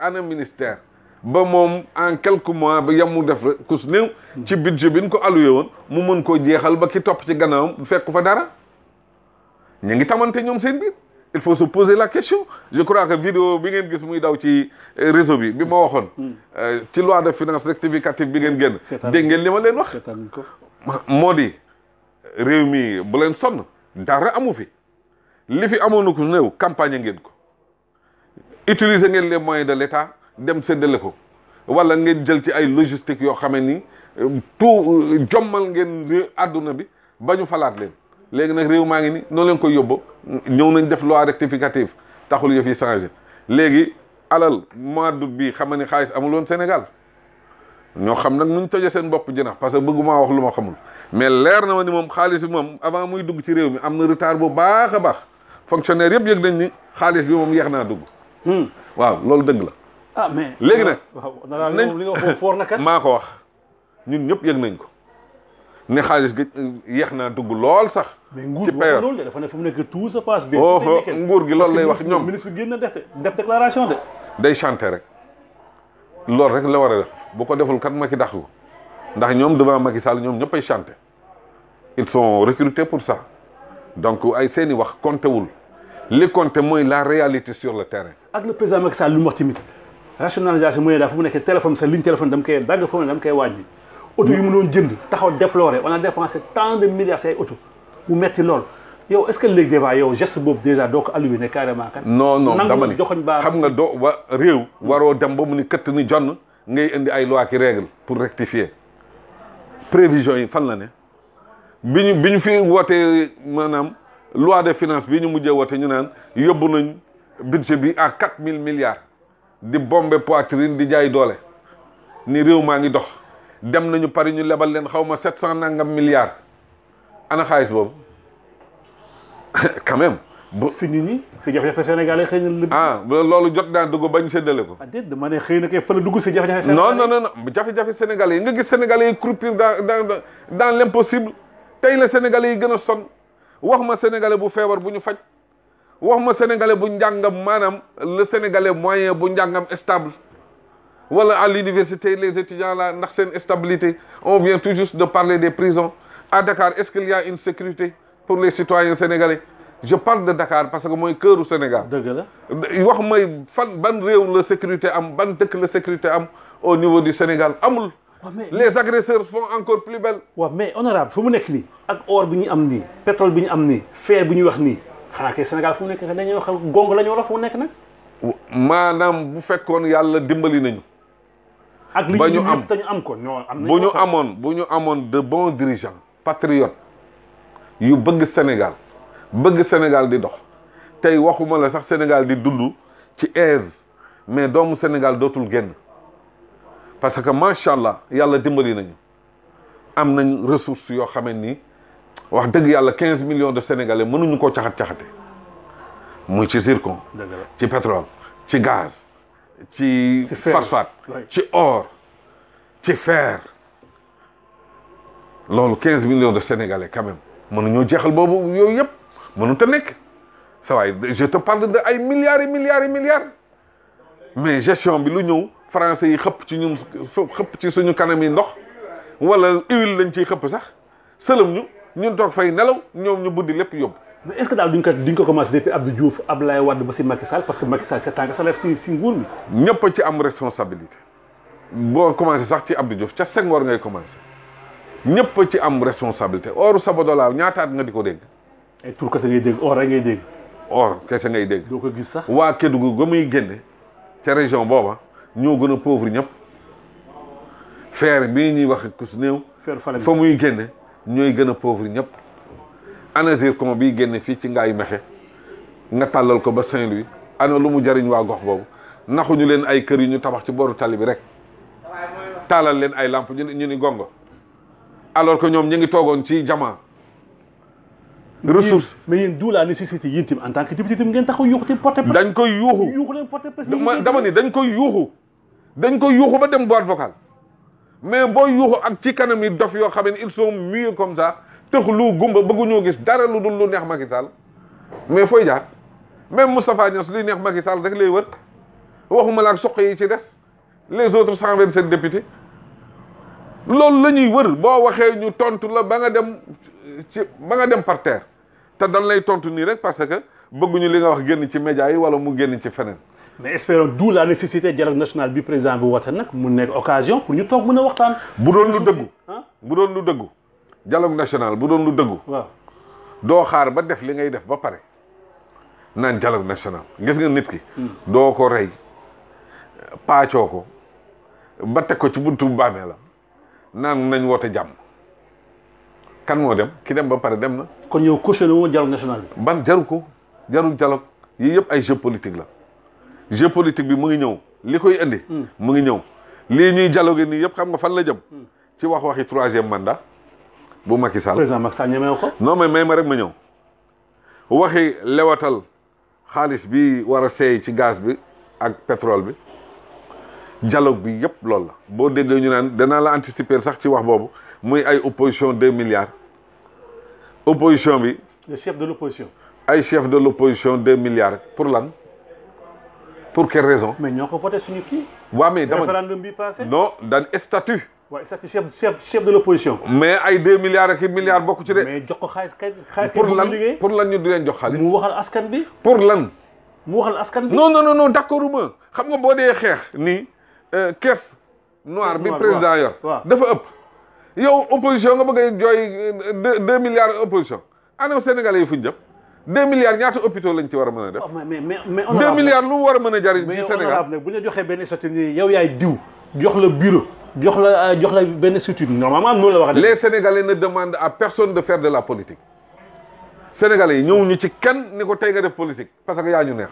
Speaker 2: ba moom en quelques mois ba yam mu def rek kus néew ci budget bi ñu ko alloué woon mu mën koo jeexal ba ki topp ci gannaawam fekk fa dara ñu ngi tamante ñoom seen biir il faut se poser la question je crois que vidéo bi ngeen gis muy daw ci réseau bi ma waxoon ci loi de finances rectificative bi ngeen génn dégg ngeen li ma leen wax moo di réew mi bu leen sonn dara amu fi li fi amoon na ko néew campagne ngeen ko utiliser ngeen les moyens de l'État dem séddale ko wala ngeen jël ci ay logistique yoo xamee ni tout jommal ngeen àdduna bi ba ñu falaat leen léegi nag réew maa ngi ni noo leen koy yóbbu ñëw nañ def loi rectificative taxul yëf yi changé léegi alal mois d'août bii xam nga ni xaalis amul woon Sénégal ñoo xam nag nuñ tojee seen bopp jënax parce que bëgguma wax lu ma xamul mais leer na ma ni moom xaalis bi moom avant muy dugg ci réew mi am na retard bu baax a baax fonctionnaire yëpp yëg nañ ni xaalis bi moom yeex naa dugg waaw loolu dëgg la
Speaker 1: ah mais
Speaker 2: léegi nag
Speaker 1: nañ li nga wax foor na kat
Speaker 2: maa ko wax ñun ñëpp yëg nañ ko ne xaalis gi yeex naa dugg lool sax
Speaker 1: mais nguur
Speaker 2: ci période
Speaker 1: loolu de dafa ne fu mu nekk tout se passe bien
Speaker 2: nguur gi loolu lay wax ñoom
Speaker 1: ministre bi génn def déclaration de
Speaker 2: day chanter rek loolu rek la war a def bu ko deful kat Macky dàq ko ndax ñoom devant Macky Sall ñoom ñëpp ay chanter ils sont recrutés pour ça donc ay seeni wax compté wul li compté mooy la réalité sur le terrain.
Speaker 1: ak le président Macky Sall lu mu wax tamit rationalisation mooy daal fu mu nekk téléphone sa ligne téléphone dama koy dagg foofu ne dama koy wàññi oto yu mu doon jënd taxaw déploré on a dépensé tant de milliards say oto mu metti lool yow est-ce que léegi déjà yow geste boobu déjà doo ko alloué ne carrément kat.
Speaker 2: non dama ni xam nga doo wa réew waroo dem ba mu ni këtt ni jonn ngay indi ay loi ki règle pour rectifier prévision yi fan la ne bi ñu fi wootee maanaam loi de finance bi ñu mujjee woote ñu naan yóbbu nañ budget bi à 4000 milliards di bombe poitrine di jaay doole ni réew maa ngi dox dem nañu Paris ñu lebal leen xaw ma 700 nangam milliards ana xaalis boobu quand même.
Speaker 1: si nit ñi si jafe-jafe sénégalais xëy na.
Speaker 2: loolu jot naa dugg bañ séddale ko.
Speaker 1: déet dama ne xëy na kay fa la dugg si jafe-jafe sénégalais.
Speaker 2: non jafe-jafe sénégalais yi nga gis sénégalais yi croupir dans l'impossible tey la sénégalais yi gën a sonn wax ma sénégalais bu feebar bu ñu faj wax ma sénégalais bu njàngam maanaam le sénégalais moyen bu njàngam stable wala à l'université les étudiants là ndax seen stabilité on vient tout juste de parler des prisons à Dakar est-ce qu'il y a une sécurité pour les citoyens sénégalais je parle de Dakar parce que mooy këru Sénégal.
Speaker 1: dëgg la
Speaker 2: wax may ban réew la sécurité am ban dëkk la sécurité am au niveau du Sénégal amul. les agresseurs font encore plus belle.
Speaker 1: waaw mais honorable fu mu nekk nii ak or bi ñu am nii pétrole bi ñu am nii fer bi ñuy wax nii xanaa kay Sénégal fu mu nekk dañuy wax gong la ñu war a fu mu nekk nag.
Speaker 2: maanaam bu fekkoon yàlla dimbali nañu.
Speaker 1: ak li ñu am te ñu am ko ñoo am
Speaker 2: bu ñu amoon de bons dirigeants patriotes yu bëgg Sénégal di dox tey waxuma la sax Sénégal di dund ci aise mais doomu Sénégal dootul génn parce que macha allah yàlla dimbali nañu am nañ ressources yoo xamee ni wax dëgg yàlla 15 millions de Sénégalais mënuñu koo caxat-caxate muy ci zircon ci pétrole ci gaz ci phosphate ci or ci fer loolu 15 millions de Sénégalais quand même mënuñoo jeexal boobu yooyu yëpp mënut a nekk sa waay je te parle de ay milliards et milliards et milliards mais gestion bi lu ñëw français yi xëpp ci ñun xëpp ci suñu kanam yi ndox wala huile lañ ciy xëpp sax sëlëm ñun toog fay nelaw ñoom ñu buddi lépp yóbbu.
Speaker 1: mais est-ce que daal duñ ko commencé depuis Abdou Diouf Abdoulaye Wade ba si Macky Sall parce que Macky Sall 7 ans nga sa def si nguur mi.
Speaker 2: ñëpp a ci am responsabilité boo commencé sax ci Abdou Diouf ca Senghor ngay commencé ñëpp a ci am responsabilité oru Sabodala ñaataat nga di ko dégg.
Speaker 1: ay tur kese ngay dégg or rek ngay dégg.
Speaker 2: or kese ngay dégg.
Speaker 1: doo ko gis sax.
Speaker 2: waa Kédougou ga muy génne ca région booba ñoo gën a pauvre ñëpp fer bii ñuy wax ku su néew. fa muy génne ñooy gën a pauvre ñëpp. ana zircon bii génne fii ci Ngaye Mékhé nga tàllal ko ba Saint-Louis ana lu mu jariñ waa gox boobu naxuñu leen ay kër yu ñu tabax ci booru tali bi rek taalal leen ay lampe ñu ni gongo alors que ñoom ñu ngi toogoon ci jamaa. ressource
Speaker 1: mais yéen d'où la nécessité yéen tamit en tant que député tamit ngeen taxaw yuuxu te porté presse.
Speaker 2: dañ koy yuuxu
Speaker 1: leen porté presse.
Speaker 2: dama ni dañ koy yuuxu ba dem boîte vocale mais booy yuuxu ak ci kanam yi dof yoo xam ne ils sont mieux comme ça tëx lu gumba bëgguñoo gis dara lu dul lu neex Macky Sall mais fooy jaar même Moustapha Niasse luy neex Macky Sall rek lay wër waxuma la ak soq yi ci des les autres 127 députés loolu la ñuy wër boo waxee ñu tontu la ba nga dem par terre te dan lay tontu nii rek parce que bëgguñu li nga wax génn ci média yi wala mu génn ci feneen.
Speaker 1: mais espérons d'où la nécessité dialogue national bi président bi woote nag mu nekk occasion pour ñu toog mën a waxtaan.
Speaker 2: bu doon lu dëggu dialogue national bu doon lu dëggu.
Speaker 1: waaw
Speaker 2: doo xaar ba def li ngay def ba pare naan dialogue national gis nga nit ki. doo ko rey paacoo ko ba teg ko ci buntu bàmmee la naan nañ woote jàmm kan moo dem ki dem ba pare dem na.
Speaker 1: kon yow cautionné woo dialogue national bi.
Speaker 2: ban jaru ko jarul dialogue yii yëpp ay jeu politique la jeu politique bi mu ngi ñëw li koy indi. mu ngi ñëw lii ñuy dialogue nii yëpp xam nga fan la jëm. ci waxi 3e mandat bu Macky Sall.
Speaker 1: président Macky Sall ñemee ko.
Speaker 2: non mais may ma rek ma ñëw waxi lewatal xaalis bi war a seey ci gaz bi ak pétrole bi dialogue bi yëpp loolu la boo déggee ñu naan danaa la anticiper sax ci wax boobu muy ay opposition 2 milliards opposition bi.
Speaker 1: le chef de l'opposition.
Speaker 2: ay chef de l'opposition 2 milliards pour lan pour quelle raison.
Speaker 1: mais ñoo ko voté suñu kii.
Speaker 2: waaw mais dama
Speaker 1: référendum bi passé.
Speaker 2: non daan statut.
Speaker 1: waaw statut chef de l'opposition.
Speaker 2: mais ay 2 milliards ak i milliards bokku ci de.
Speaker 1: mais jox ko xaalis kay xaalis
Speaker 2: pour lan pour lan ñu di leen jox xaalis.
Speaker 1: mu waxal askan bi.
Speaker 2: pour lan.
Speaker 1: mu waxal askan bi.
Speaker 2: non d'accord uma xam nga boo dee xeex nii caisse noire bi président yor. dafa ëpp. yow opposition nga bëgg a jooy 2 milliards opposition ana Sénégalais yi fu ñu jëm 2 milliards ñaata hôpitaux lañ ci war a mën a def.
Speaker 1: mais
Speaker 2: 2 milliards lu mu war a mën a jariñ ci Sénégal.
Speaker 1: mais bu ñu joxee benn statut ni yow yaay diw jox la bureau jox la benn statut normalement noonu la wax.
Speaker 2: les Sénégalais ne demandent à personne de faire de la politique. Sénégalais yi ñëw ñu ci kenn ni ko tey nga def politique parce que yaa ñu neex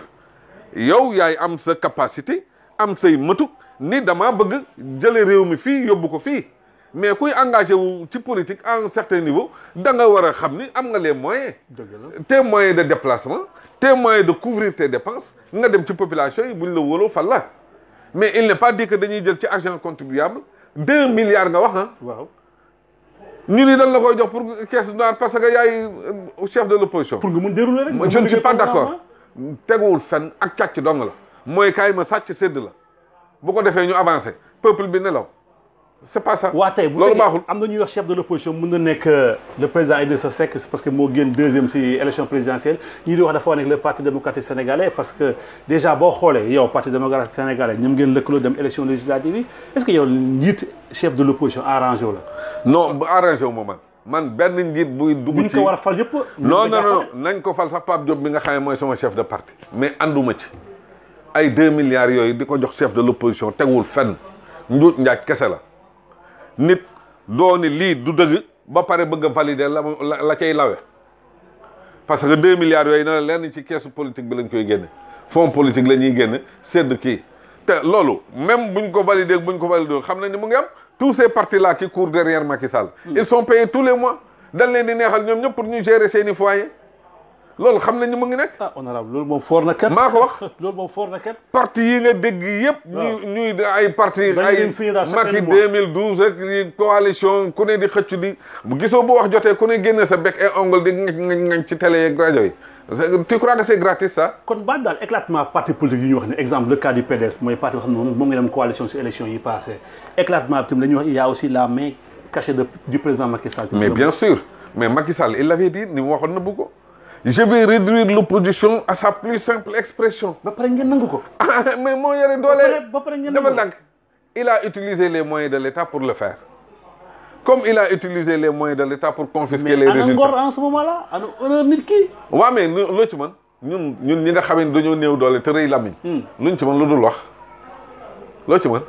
Speaker 2: yow yaay am sa capacité am say mëtuk ni dama bëgg jële réew mi fii yóbbu ko fii mais kuy engagé wu ci politique à un certain niveau da nga war a xam ni am nga les moyens. tes moyens de déplacement tes moyens de couvrir tes dépenses nga dem ci population yi buñ la wóoloo fan la mais il n'est pas dit que dañuy jël ci argent contribuable 2 milliards nga wax ah.
Speaker 1: waaw.
Speaker 2: ñu ni dañ la koy jox pour caisse noire parce que yaay chef de l'opposition.
Speaker 1: pour nga mun dérouler rek.
Speaker 2: je ne suis pas d'accord teguwul fenn ak càcc dong la mooy kaay ma sàcc sédd la bu ko defee ñu avancé peuple bi nelaw c'est pas ça.
Speaker 1: waa tey bu
Speaker 2: loolu baaxul.
Speaker 1: am na ñuy wax chef de l'opposition mën na nekk le président Idrissa Seck parce que moo génn 2e ci élection présidentielle ñii di wax dafa nekk le parti démocratique sénégalais parce que déjà boo xoolee yow parti démocratique sénégalais ñoom ngeen lëkkaloo dem élection législative yi est-ce que yow njiit chef de l'opposition arrangé wu la.
Speaker 2: non bu arrangé wu ma man benn njiit buy dugg ci
Speaker 1: ñu ko war a fal yëpp.
Speaker 2: non nañ ko fal sax Pape Diop bi nga xam ne mooy sama chef de parti. mais anduma ci ay 2 milliards yooyu di ko jox chef de l'opposition teguwul fenn njuut njaaj kese la. nit doo ni lii du dëgg ba pare bëgg a valider la cay lawe parce que 2 milliards yooyu na lenn ci keesu politique bi lañ koy génne fonds politique la ñuy génne sédd kii te loolu même buñ ko valider buñ ko valider xam nañ ni mu ngi am tous ces partis là qui courent derrière Macky Sall. ils sont payés tous les mois dañ leen di neexal ñoom ñëpp pour ñu gérer seeni foyer loolu xam nañ ni mu ngi nekk.
Speaker 1: ah honorable loolu moom foor na kat.
Speaker 2: maa ko wax
Speaker 1: loolu moom foor na kat.
Speaker 2: parti yi nga dégg yëpp. ñuy ay parti ay Macky 2012 ak coalition ku ne di xëcc di gisoo bu wax jotee ku ne génne sa bec et ongle di ngañ ci télé yeeg rajo yi. tu crois que c'est gratis ça.
Speaker 1: kon baat daal éclatement parti politique yi ñu wax ne exemple le cas du PDS mooy parti boo xam ne moom nga dem coalition si élection yi passé éclatement bi tamit dañuy wax il y a aussi la main cachée du président Macky Sall.
Speaker 2: mais bien sûr mais Macky Sall il l'avait dit ni mu waxoon na bu ko. je vais réduire l'opposition à sa plus simple expression.
Speaker 1: ba pare ngeen nangu ko.
Speaker 2: mais moo yore doole.
Speaker 1: ba pare ngeen
Speaker 2: dafa
Speaker 1: nangu
Speaker 2: ndànk il a utilisé les moyens de l'État pour le faire comme il a utilisé les moyens de l'État pour confisquer les résultats.
Speaker 1: mais ana ngor en ce moment là ana honneur nit ki.
Speaker 2: waaw mais loo ci mën ñun ñi nga xam ne dañoo néew doole te rëy lamiñ. luñ ci mën lu dul wax loo ci mën.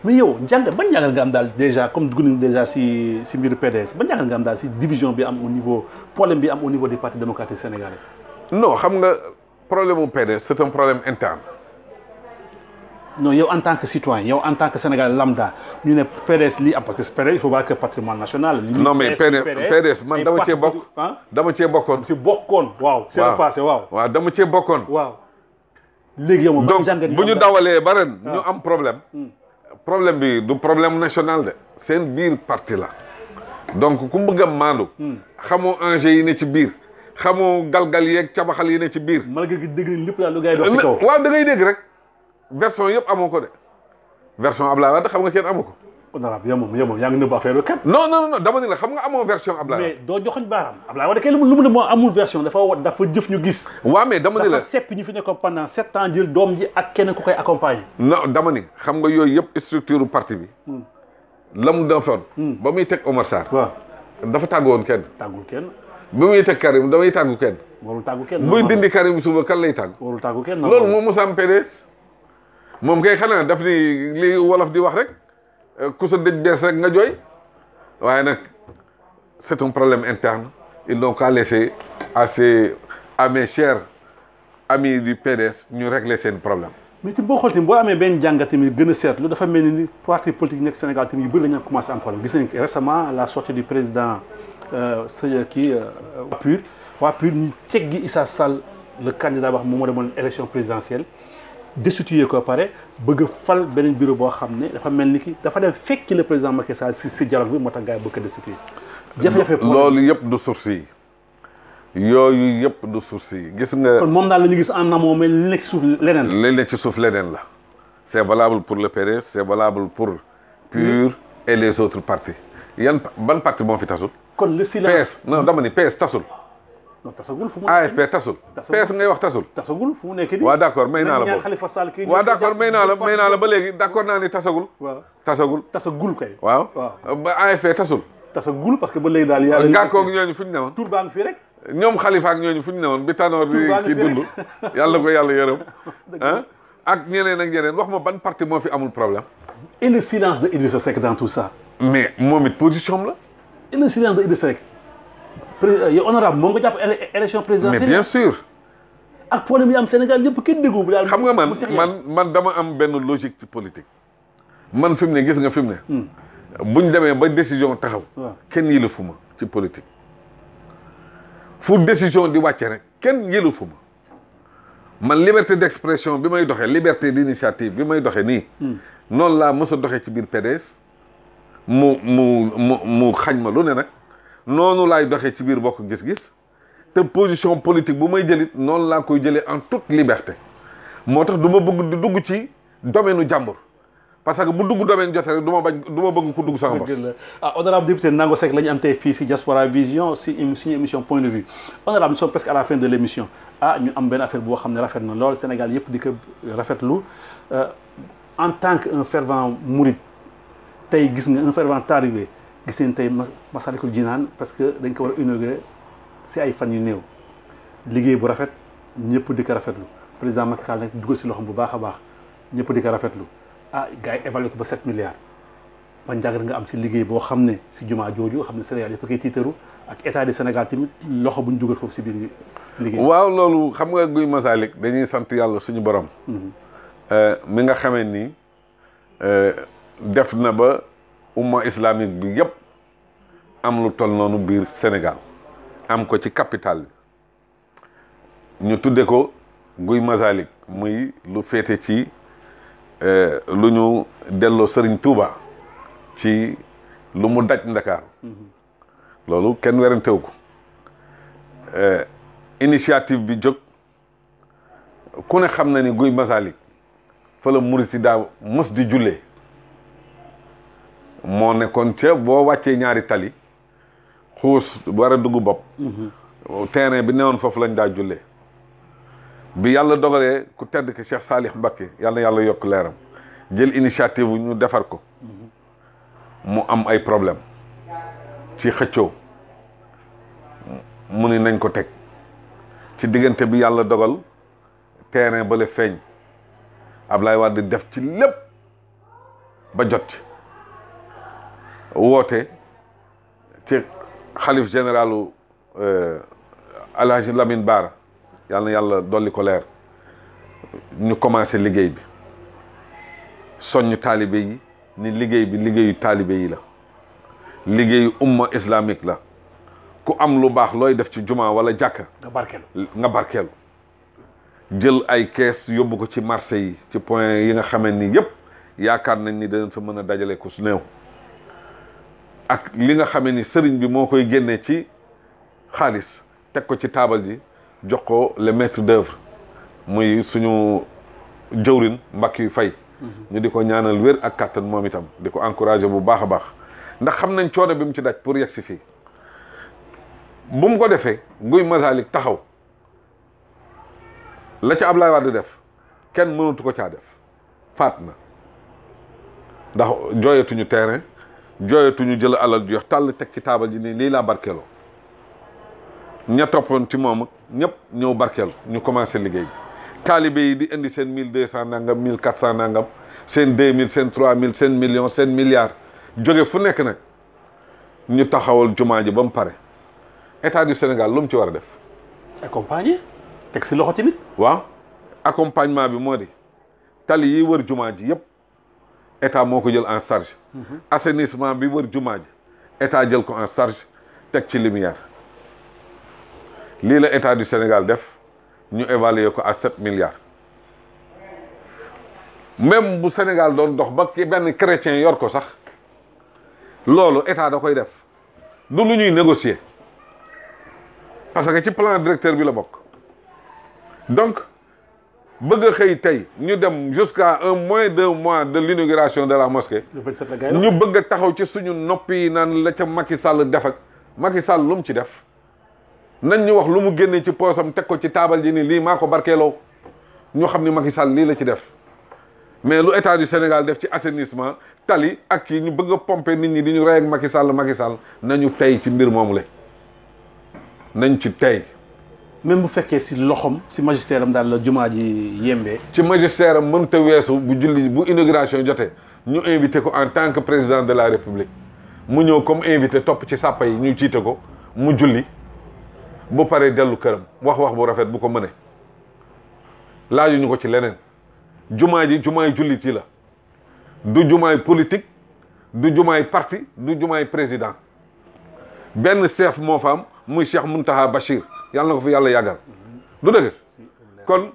Speaker 1: mais yow njàngat ban njàngat nga am daal déjà comme dugg nañu déjà si mbiru PDS ban njàngat nga am daal si division bi am au niveau problème bi am au niveau du parti démocratique sénégalais.
Speaker 2: non xam nga problème mu PDS c'est un problème interne.
Speaker 1: non yow en tant que citoyen yow en tant que sénégalais lambda ñu ne PDS lii am parce que PDS il faut voir que patrimoine national.
Speaker 2: non mais PDS man dama cee bokk. dama cee bokkoon.
Speaker 1: si bokkoon waaw. c'est le passé waaw.
Speaker 2: waaw dama cee bokkoon.
Speaker 1: waaw léegi yow moom ban njàngat
Speaker 2: donc bu ñu dawalee ba ren ñu am problème. problème bi du problème national de seen biir parti la donc ku bëgg a maandu. xamoo enjeu yi ne ci biir xamoo galgal yeeg cabaxal yi ne ci biir.
Speaker 1: malgré que dégg nañ lépp daal lu gars yi dox si kaw.
Speaker 2: waaw da ngay dégg rek version yëpp amoo ko de version Ablaye Wade xam nga kenn amoo ko.
Speaker 1: honorable yow moom yaa ngi nëbb affaire kat.
Speaker 2: non dama ni la xam nga amoo version Ablaye Wade.
Speaker 1: mais doo joxoñ baaraam Ablaye Wade kay lu mu ne moo amul version dafa jëf ñu gis.
Speaker 2: waaw mais dama ni la
Speaker 1: dafa sepp ñu fi nekkoon pendant 7 ans jël doom ji ak kenn ku koy accompagner.
Speaker 2: non dama ni xam nga yooyu yëpp structure parti bi. la mu defoon. ba muy teg Omar Sarr.
Speaker 1: waaw
Speaker 2: dafa tàggu woon kenn.
Speaker 1: tàggul kenn.
Speaker 2: ba muy teg Karim damay tàggu kenn.
Speaker 1: warul tàggu kenn.
Speaker 2: buy dindi Karim suba kan lay tàggu.
Speaker 1: warul tàggu kenn.
Speaker 2: loolu moom mos am PDS. moom kay xanaa daf ni li wolof di wax rek ku sa dëj bees rek nga jooy waaye nag c'est un problème interne. Ils n'ont qu'à laisser à mes chers amis du PDS ñu régler seen problème.
Speaker 1: mais tamit boo xool tamit boo amee benn jàngat tamit gën a seetlu dafa mel ni parti politique nekk Sénégal tamit yu bëri la ñu commencé am problème gis nañ récemment la sortie du président waa PUR ñu teggi Issa Sall le candidat wax moom moo demoon élection présidentielle destitué ko pare bëgg a fal beneen bureau boo xam ne dafa mel ni ki dafa dem fekki le président Macky Sall si dialogue bi moo tax gars yi bëgg a destitué. jafe-jafe
Speaker 2: loolu yëpp du source yi yooyu yëpp du source yi gis nga.
Speaker 1: kon moom daal la ñu gis en amont mais li nekk ci suuf leneen la.
Speaker 2: li nekk ci suuf leneen la. c'est valable pour le PDS c'est valable pour PUR et les autres partis ban parti moo fi tasul.
Speaker 1: kon le silence
Speaker 2: PS non dama ni PS tasul.
Speaker 1: non tasagul fu mu
Speaker 2: AFP tasul. PS ngay wax tasul.
Speaker 1: tasagul fu mu nekk nii.
Speaker 2: waaw d'accord may naa la
Speaker 1: ñaan Khalifa Sall kii.
Speaker 2: waaw d'accord may naa la ba léegi d'accord naa ni tasagul.
Speaker 1: waaw
Speaker 2: tasagul
Speaker 1: kay.
Speaker 2: waaw ba AFP tasul.
Speaker 1: tasagul parce que ba léegi daal yaa
Speaker 2: gàkkoog ñooñu fu ñu newoon.
Speaker 1: tur baa ngi fii rek.
Speaker 2: ñoom Khalifa ak ñooñu fu ñu newoon bi Tanor di kii dund. yàlla ko yàlla yërëm. ak ñeneen wax ma ban parti moo fi amul problème.
Speaker 1: et le silence de Idrissa Seck dans tout ça.
Speaker 2: mais moom it position la.
Speaker 1: et le silence de Idrissa Seck. yow honorable moom nga jàpp élection présidentielle.
Speaker 2: mais bien sûr.
Speaker 1: ak problème yi am Sénégal yëpp kenn déggoo bu daal.
Speaker 2: xam nga man dama am benn logique ci politique. man fi mu ne gis nga fi mu ne. buñ demee ba décision taxaw. kenn yëlefu ma ci politique. fu décision di wàcce rek kenn yëlefu ma. man liberté d'expression bi may doxee liberté d'initiative bi may doxee nii. noonu laa mës a doxee ci biir PDS. mu xañ ma lu ne nag. noonu laay doxee ci biir bokk gis-gis. te position politique bu may jëlit noonu laa koy jëlee en toute liberté. moo tax du ma bëgg di dugg ci domaine u jàmbur. parce que bu dugg domaine jotee rek du ma bëgg ku dugg sama bopp.
Speaker 1: honorable député Nango Seck la ñu am tey fii si Diaspora Vision si suñu émission point de vue. honorable nous sommes presque à la fin de l'émission ñu am benn affaire boo xam ne rafet na lool Sénégal yëpp di ko rafetlu en tant que un fervent mouride tey gis nga un fervent talibé gis nañ tey Massalikul Jinaan parce que dañ ko war a inaugurer si ay fan yu néew liggéey bu rafet ñëpp di ko rafetlu président Macky Sall nag dugal si loxoom bu baax a baax ñëpp di ko rafetlu. gars yi évalué ko ba 7 milliards ba njàngat nga am si liggéey boo xam ne si jumaa jooju xam ne Sénégal yëpp a koy tiitaru ak état du Sénégal tamit loxo bu ñu dugal foofu si biir liggéey. waaw
Speaker 2: loolu xam nga Guy Masalik dañuy sant yàlla suñu borom. mi nga xamee ni def na ba umma islamique bi yëpp am lu toll noonu biir Sénégal am ko ci capitale bi ñu tudde ko Guy Masalik muy lu féete ci. lu ñu delloo Serigne Touba ci lu mu daj Ndakaaru loolu kenn werantewu ko initiative bi jóg ku ne xam na ni Guy Masalik fa la murid si daa mës di jullee moo nekkoon ca boo wàccee ñaari tali xuus war a dugg bopp terrain bi newoon foofu lañ daa jullee bi yàlla dogalee ku tedd ki Cheikh Salih Mbacké yàlla yokk leeram jël initiative ñu defar ko mu am ay problème ci xëccoo mu ni nañ ko teg ci diggante bi yàlla dogal terrain ba le feeñ Ablaye Wade def ci lépp ba jot ci woote ci xalif généralu Alhaji Lamine Bara yàlla dolli ko leer ñu commencé liggéey bi soññ taalibe yi ni liggéey bi liggéeyu taalibe yi la liggéeyu umma islamique la ku am lu baax looy def ci juma wala jàkka nga barkeelu jël ay kees yóbbu ko ci marché yi ci point yi nga xamee ni yëpp yaakaar nañ ni danañ fa mën a dajale ko su néew ak li nga xamee ni sëriñ bi moo koy génnee ci xaalis teg ko ci taabal ji jox ko le maître d'œuvre muy suñu jëwrin mbakk yu fay ñu di ko ñaanal wér ak kàttan moom itam di ko encourager bu baax a baax ndax xam nañ coono bi mu ci daj pour yegg si fii bu mu ko defee Guy Masalik taxaw la ca Ablaye Wade def kenn mënatu ko caa def faat na ndax jooyatuñu terrain jooyatuñu jël alal ju yox tàll teg ci taabal ji nii lii laa barkeeloo ña toppoon ci moom ak ñëpp ñëw barkeelu ñu commencé liggéey taalibe yi di indi seen 1200 nangam 1400 nangam seen 2000 seen 3000 seen million seen milliard jóge fu nekk nag ñu taxawal jumaa ji ba mu pare état du Sénégal lu mu ci war a def.
Speaker 1: accompagner teg si loxo tamit.
Speaker 2: waaw accompagnement bi moo di tali yi wër jumaa ji yëpp état moo ko jël en charge. assainissement bi wër jumaa ji état jël ko en charge teg ci lumière lii la état du Sénégal def ñu évaluer ko à 7 milliards. même bu Sénégal doon dox ba benn chrétien yor ko sax loolu état da koy def du lu ñuy négocier parce que ci plan directeur bi la bokk donc bëgg a xëy tey ñu dem jusqu'à moins d'un mois de l'inauguration de la mosquée ñu bëgg a taxaw ci suñu noppi yi naan la ca Macky Sall def ak Macky Sall lu mu ci def nañ ñu wax lu mu génnee ci poosam teg ko ci taabal ji ni lii maa ko barkeeloo ñu xam ni Macky Sall lii la ci def mais lu état du Sénégal def ci assainissement tali ak kii ñu bëgg a pomper nit ñi di ñu rey ak Macky Sall nañu tey ci mbir moomu la nañ ci tey.
Speaker 1: même bu fekkee si loxom si magistère am daal la jumaa ji yembee.
Speaker 2: ci magistère am mënta weesu bu inauguration jotee ñu invité ko en tant que président de la République mu ñëw comme invité topp ci sàppa yi ñu jiite ko mu julli bu paree dellu këram wax bu rafet bu ko mënee laajuñu ko ci leneen. jumaa ji jumaay jullit yi la du jumaay politique du jumaay parti du jumaay président benn chef moo fa am muy Cheikh Mountakha Bachir yàlla na ko fi yàlla yàggal du dëgg kon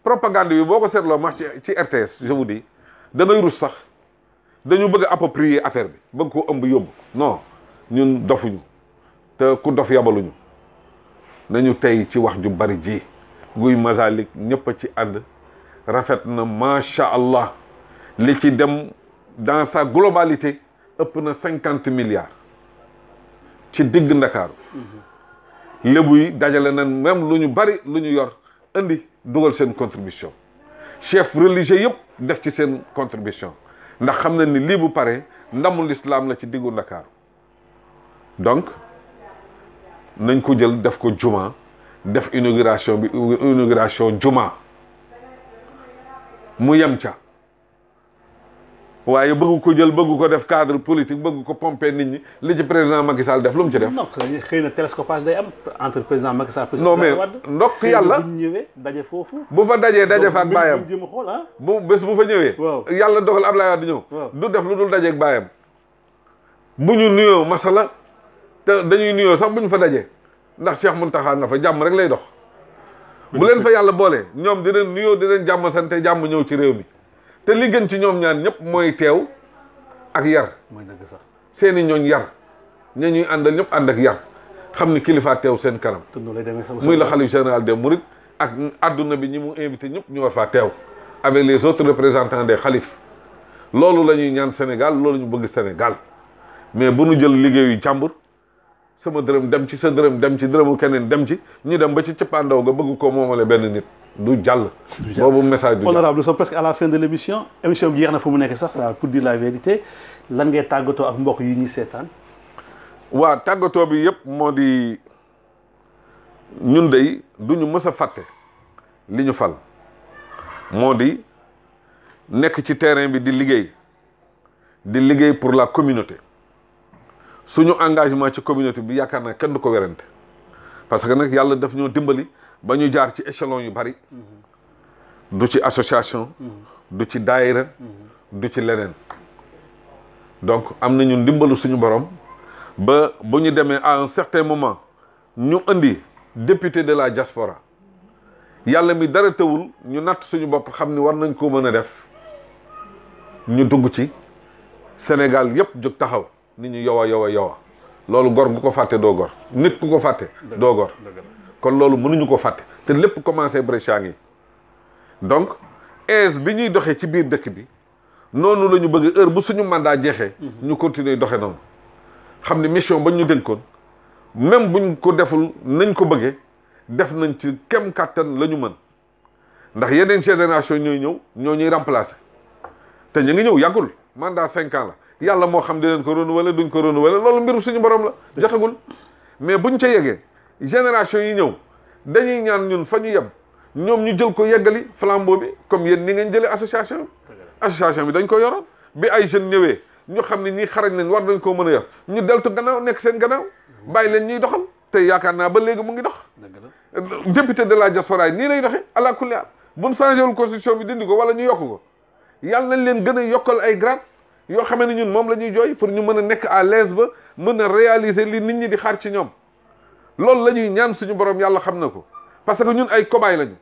Speaker 2: propagande bi boo ko seetloo max ci RTS je vous dis da ngay rus sax dañu bëgg a approprier affaire bi bëgg ko ëmb yóbbu non ñun dofuñu te ku dof yabaluñu nañu tey ci wax ju bari ji Guy Masalik ñëpp a ci ànd rafet na macha allah li ci dem dans sa globalité ëpp na 50 milliards ci digg Ndakaaru lébu yi dajale nañ même lu ñu bari lu ñu yor indi dugal seen contribution chef religieux yëpp def ci seen contribution ndax xam na ni lii bu pare ndamul l'islam la ci diggu Ndakaaru donc nañ ko jël def ko juma def inauguration juma mu yem ca waaye bëgg ko jël bëgg ko def cadre politique bëgg ko pomper nit ñi li ci président Macky Sall def lu mu ci def.
Speaker 1: non xëy na télescopage day am entre président Macky Sall.
Speaker 2: non mais ndokk yàlla
Speaker 1: bu ñu ñëwee daje foofu.
Speaker 2: bu fa dajee daje fa ak baayam bu bés bu fa ñëwee.
Speaker 1: waaw
Speaker 2: yàlla dogal Ablaye Wade ñëw. du def lu dul dajeeg baayam bu ñu nuyoo masala te dañuy nuyoo sax bu ñu fa dajee ndax Cheikh Mountakha nga fa jàmm rek lay dox. bu leen fa yàlla boole ñoom di leen nuyoo di leen jàmm sante jàmm ñëw ci réew mi te li gën ci ñoom ñaan ñëpp mooy teew ak yar.
Speaker 1: mooy dëgg sax
Speaker 2: seeni ñooñ yar ña ñuy àndal ñëpp ànd ak yar xam ni kilifa teew seen kanam. muy la xalif général des mourides ak adduna bi ñi mu invité ñëpp ñu war faa teew avec les autres représentants des xalif loolu la ñuy ñaan Sénégal loolu ñu bëgg Sénégal mais bu nu jël liggéeyu jàmbur sama dërëm dem ci sa dërëm dem ci dërëmu keneen dem ci ñu dem ba ci cëppaandaw nga bëgg ko moomale benn nit du jàll. boobu message du jàll.
Speaker 1: Honorable, nous sommes presque à la fin de l'émission émission bi jeex na fu mu nekk sax pour dire la vérité lan ngay tàggatoo ak mbokk yi ñuy seetaan.
Speaker 2: waa tàggatoo bi yëpp moo di ñun dey du ñu mës a fàtte li ñu fal moo di nekk ci terrain bi di liggéey pour la communauté. suñu engagement ci communauté bi yaakaar naa kenn du ko werante parce que nag yàlla daf ñoo dimbali ba ñu jaar ci échelon yu bari du ci association du ci daayira du ci leneen donc am nañu ndimbalu suñu borom ba bu ñu demee à un certain moment ñu indi député de la diaspora yàlla mi dara tëwul ñu natt suñu bopp xam ni war nañ koo mën a def ñu dugg ci Sénégal yépp jóg taxaw nit ñu yowa loolu gor gu ko fàtte doo gor nit ku ko fàtte doo gor kon loolu mënuñu ko fàtte te lépp commencé Brescia ngi donc aise bi ñuy doxee ci biir dëkk bi noonu la ñu bëgg heure bu suñu mandat jeexee ñu continuer doxe noonu xam ne mission ba ñu dénkoon même buñ ko deful nañ ko bëggee def nañ ci kem kàttan la ñu mën ndax yeneen génération ñooy ñëw ñoo ñuy remplacer te ñu ngi ñëw yàggul mandat 5 ans la yàlla moo xam dinañ ko renouveler duñ ko renouveler loolu mbiru suñu borom la jotagul mais buñ ca yeggee génération yi ñëw dañuy ñaan ñun fa ñu yem ñoom ñu jël ko yeggali flambeau bi comme yéen ni ngeen jëlee association bi dañ ko yoroon bi ay jeunes ñëwee ñu xam ne ñii xarañ nañ war nañ koo mën a yor ñu deltu gannaaw nekk seen gannaaw bàyyi leen ñuy doxal te yaakaar naa ba léegi mu ngi dox député de la diaspora yi nii lay doxee ala kulli haal buñ changé wul constitution bi dindi ko wala ñu yokk ko yàlla nañ leen gën a yokkal ay grade yoo xamee ne ñun moom la ñuy jooy pour ñu mën a nekk à l'aise ba mën a réaliser li nit ñi di xaar ci ñoom loolu la ñuy ñaan suñu borom yàlla xam na ko parce que ñun ay cobaye lañu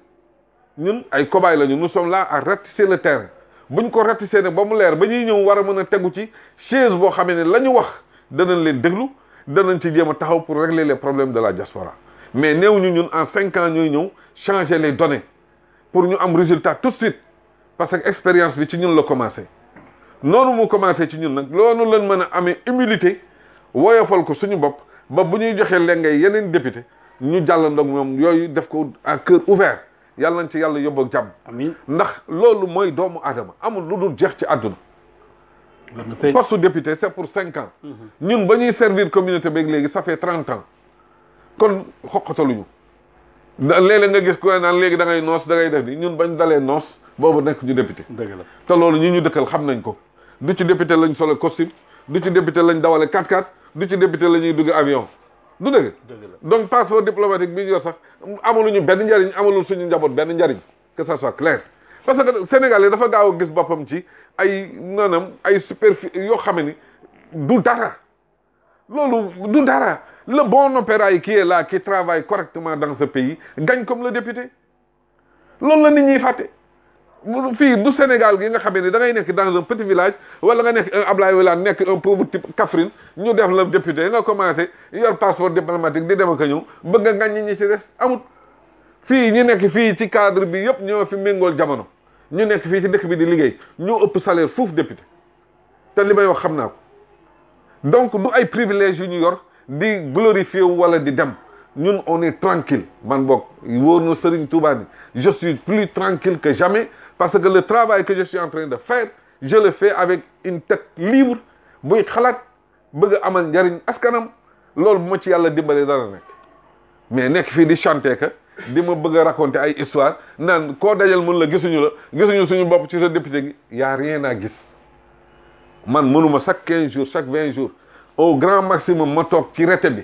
Speaker 2: nous sommes là à ratisser le terrain buñ ko ratisser nag ba mu leer ba ñuy ñëw war a mën a tegu ci chaise boo xamee ne la ñu wax danañ leen déglu danañ ci jéem a taxaw pour régler les problèmes de la diaspora mais néew ñu ñun en 5 ans ñooy ñëw changer les données pour ñu am résultat tout de suite parce que expérience bi ci ñun la commencé noonu mu commencé ci ñun nag loolu lañ mën a amee humilité woyofal ko suñu bopp ba bu ñuy joxee lengay yeneen député ñu jàllandoog moom yooyu def ko à cœur ouvert yàlla nañ ci yàlla yóbbu ak jàmm.
Speaker 1: amiin
Speaker 2: ndax loolu mooy doomu aadama amul lu dul jeex ci àdduna. poste député c'est pour 5 ans. ñun ba ñuy servir communauté beeg léegi ça fait 30 ans kon xoqataluñu léeg-léeg nga gis ko naan léegi da ngay noos da ngay def ni ñun bañ dalee noos boobu nekk ñu député.
Speaker 1: dëgg la
Speaker 2: te loolu ñi ñu dëkkal xam nañ ko du ci député lañ solo costume du ci député lañ dawale 4x4 du ci député la ñuy dugg avion du dëgg. donc passeport diplomatique bi ñu yor sax amaluñu benn njariñ amalul suñu njaboot benn njariñ que ça soit clair parce que Sénégalais dafa gaaw a gis boppam ci ay maanaam ay superficie yoo xam ni du dara loolu du dara le bon opérateur qui est là qui travaille correctement dans ce pays gagne comme le député loolu la nit ñiy fàtte fii du Sénégal gi nga xam ne da ngay nekk dans un petit village wala nga nekk un Ablaye Wilane nekk un pauvre type Kaffrine ñu def la député nga commencé yor passeport diplomatique di dem ak a ñëw bëgg nga ngañ ñi ci des amut fii ñi nekk fii ci cadre bi yëpp ñoo fi méngool jamono ñu nekk fii ci dëkk bi di liggéey ñoo ëpp salaire fuuf député te li may wax xam naa ko donc du ay privilèges yu ñu yor di glorifier wala di dem ñun on est tranquille man boog wóor na Serigne Touba ni je suis plus tranquille que jamais parce que le travail que je suis en train de faire je le fais avec une tête libre buy xalaat bëgg a amal njariñ askanam loolu bu ma ci yàlla dimbalee dara nekk mais nekk fii di chanter que di ma bëgg a raconter ay histoire naan koo dajal mën la gisuñu suñu bopp ci sa député gi y a rien à gis man mënuma chaque 15 jours chaque 20 jours au grand maximum ma toog ci rete bi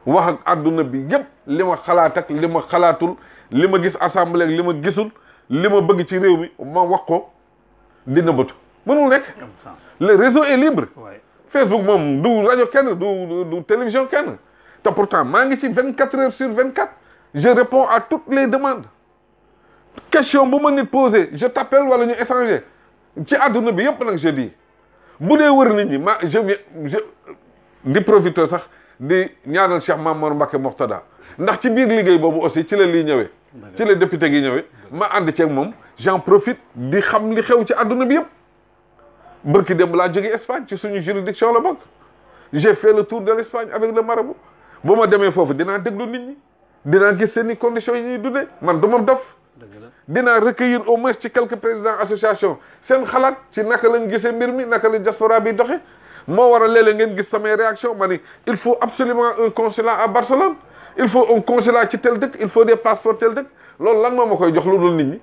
Speaker 2: wax ak àdduna bi yëpp li ma xalaat ak li ma xalaatul li ma gis assemblée ak li ma gisul li ma bëgg ci réew mi ma wax ko dina bëtu mënul nekk le réseau est libre Facebook moom du rajo kenn du télévision kenn te pourtant maa ngi ci 24 heures sur 24 je réponds à toutes les demandes question bu ma nit posé je t'appelle wala ñu échanger ci àdduna bi yëpp nag je dis bu dee wër nit ñi je di profiter sax di ñaanal Cheikh Mamour Mbacké Mourtada ndax ci biir liggéey boobu aussi ci la lii ñëwee ci la député gi ñëwee ma ànd ceeg moom j'en profite di xam li xew ci àdduna bi yëpp bërki démb laa jóge Espagne ci suñu juridiction la bokk j'ai fait le tour de l'Espagne avec le marabout bu ma demee foofu dinaa déglu nit ñi dinaa gis seeni conditions yi ñuy dundee man du ma dof dinaa recueillir au moins ci quelques présidents association seen xalaat ci naka lañ gisee mbir mi naka la diaspora bi doxe moo war a léeg-léeg ngeen gis samay réaction ma ni il faut absolument un consulat à Barcelone il faut un consulat ci tel dëkk il faut des passeports tel dëkk loolu lan moo ma koy jox lu dul nit ñi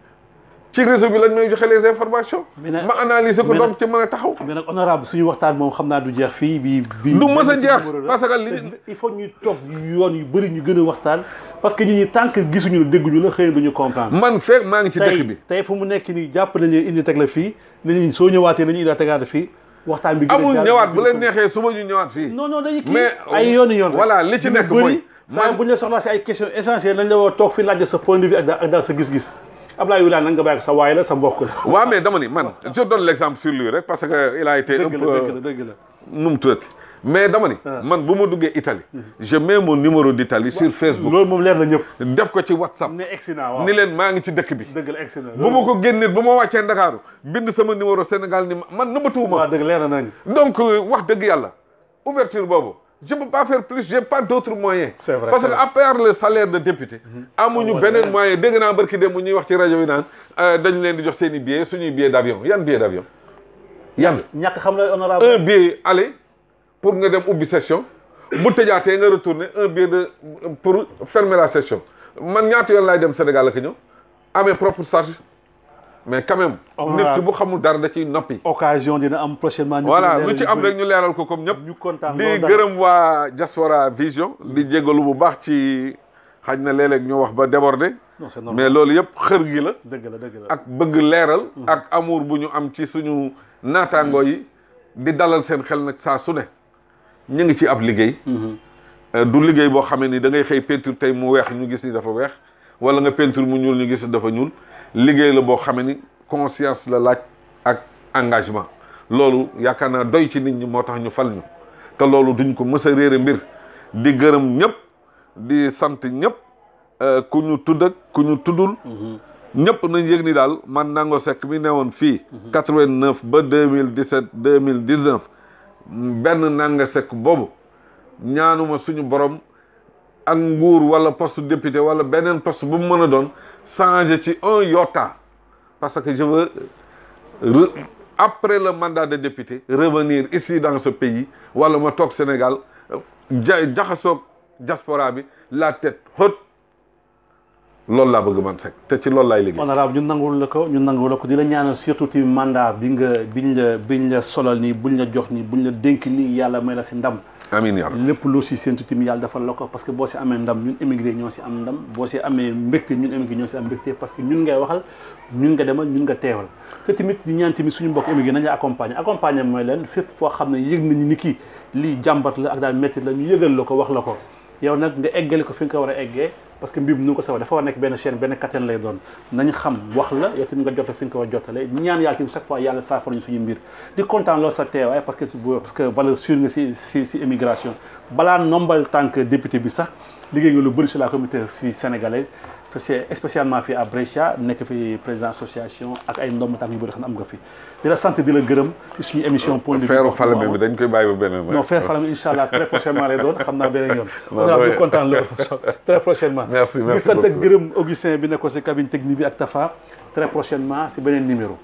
Speaker 2: ci réseau bi lañ may joxe les informations ma analyser ko donc ci mën a taxaw
Speaker 1: mais nag honorable suñu waxtaan moom xam naa du jeex fii bi
Speaker 2: du mës a jeex parce que li
Speaker 1: il faut ñu toog yoon yu bëri ñu gën a waxtaan parce que ñi tant que gisuñu la dégguñu la xëy na duñu comprendre
Speaker 2: man fekk maa ngi ci dëkk bi
Speaker 1: tey fu mu nekk nii jàpp nañu indi teg la fii nañu soo ñëwaatee nañu indi tegaat fii waxtaan bi gën a
Speaker 2: amul ñëwaat bu leen neexee suba ñu ñëwaat fii
Speaker 1: non dañuy kii ay yoon yoon
Speaker 2: voilà li ci nekk mooy
Speaker 1: saa bu ñu la soxlaa si ay questions essentielles dañ la war a toog fi laaj sa point de vue ak daal sa gis-gis Ablaye Wilane nag nga bàyyi ko sa waay la sa mbokk la
Speaker 2: waaw mais dama ni man je donne l'exemple sur lui rek parce que il a été un peu
Speaker 1: dëgg la
Speaker 2: nu mu tuddati mais dama ni man bu ma duggee Italie je mets mon numéro d'Italie sur Facebook
Speaker 1: loolu moom leer na ñëpp
Speaker 2: def ko ci WhatsApp
Speaker 1: ne egsi naa waaw
Speaker 2: ni leen maa ngi ci dëkk bi
Speaker 1: dëgg la egsi na
Speaker 2: bu ma ko génnee bu ma wàccee Ndakaaru bind sama numéro Sénégal ni man nëbbatuwuma
Speaker 1: waaw dëgg leer na nañu
Speaker 2: donc wax dëgg yàlla ouverture boobu je peux pas faire plus j'ai pas d'autres moyens
Speaker 1: c'est vrai
Speaker 2: parce que à part le salaire de député amuñu beneen moyen dégg naa barki dem mu ñuy wax ci rajo bi naan dañ leen di jox seen i billets suñuy billet d'avion yan billet d'avion yan
Speaker 1: ñàkk xam la honorable
Speaker 2: un billet aller pour nga dem ubbi session bu tëjaatee nga retourner un billet de pour fermer la session man ñaata yoon laay dem Sénégal ak ñëw à mes propres charges mais quand même nit ki bu xamul dara da ciy noppi
Speaker 1: occasion dina am prochainement
Speaker 2: voilà lu ci am rek ñu leeral ko comme ñëpp
Speaker 1: ñu kontaan
Speaker 2: di gërëm waa Diaspora Vision di jégalu bu baax ci xaj na léeg-léeg ñu wax ba débordé
Speaker 1: non c'est normal
Speaker 2: mais loolu yëpp xër gi la
Speaker 1: dëgg la dëgg la
Speaker 2: ak bëgg leeral ak amour bu ñu am ci suñu naataangoo yi di dalal seen xel nag saa su ne ñu ngi ci ab liggéey du liggéey boo xamee ni da ngay xëy peinture tey mu weex ñu gis ni dafa weex wala nga peinture mu ñuul ñu gis ni dafa ñuul liggéey la boo xamee ni conscience la laaj ak engagement loolu yaakaar naa doy ci nit ñi moo tax ñu fal ñu te loolu duñ ko mës a réere mbir di gërëm ñëpp di sant ñëpp ku ñu tudd ak ku ñu tuddul ñëpp nañ yëg ni daal man Nango Seck mi newoon fii 89 ba 2017 2019 benn Nango Seck boobu ñaanuma suñu borom ak nguur wala poste député wala beneen poste bu mu mën a doon changer ci un iota parce que je veux après le mandat de député revenir ici dans ce pays wala ma toog Sénégal jaxasoog diaspora bi la tête haute loolu laa bëgg man Seck te ci loolu laay liggéey.
Speaker 1: honorable ñu nangul la ko di la ñaanal surtout ci mandat biñ la solal nii buñ la jox nii buñ la dénk nii yàlla may la si ndam.
Speaker 2: amiin yaa rabbi
Speaker 1: lépp loo si séntu tamit yàlla defal la ko parce que boo si amee ndam ñun émigré ñoo si am ndam boo si amee mbégte ñun émigré ñoo si am mbégte parce que ñun ngay waxal ñun nga demal ñun nga teewal te tamit di ñaan tamit suñu mbokk émigré nañu accompagner mooy leen fépp foo xam ne yëg nañu ni kii lii jàmbat la ak daal métti la ñu yëgal la ko wax la ko yow nag nga eggale ko fi nga ko war a eggee parce que mbir mi nu ko sawa dafa war nekk benn chaîne benn kattan lay doon nañ xam wax la yow tamit nga jotal fi nga ko war a jotale ñaan yàlla tamit chaque fois yàlla saafara ñu suñu mbir di kontaan loolu sa teewaay parce que valeur sûre nga si immigration balaa nombal tant que député bi sax liggéey nga lu bëri sur la communauté fii sénégalaise c'est spécialement fii à Brescia nekk fi président association ak ay ndomb tànk yu bëri xam ne am nga fi di la sant di la gërëm ci suñu émission point de vue
Speaker 2: feeru Falémé bi dañ koy bàyyi ba beneen
Speaker 1: non feeru Falémé incha allah très prochainement lay doon xam naa beneen yoon on kontaan loolu très prochainement
Speaker 2: merci
Speaker 1: di sant ak gërëm Augustin bi nekkoon si cabine technique bi ak Tafa très prochainement si beneen numéro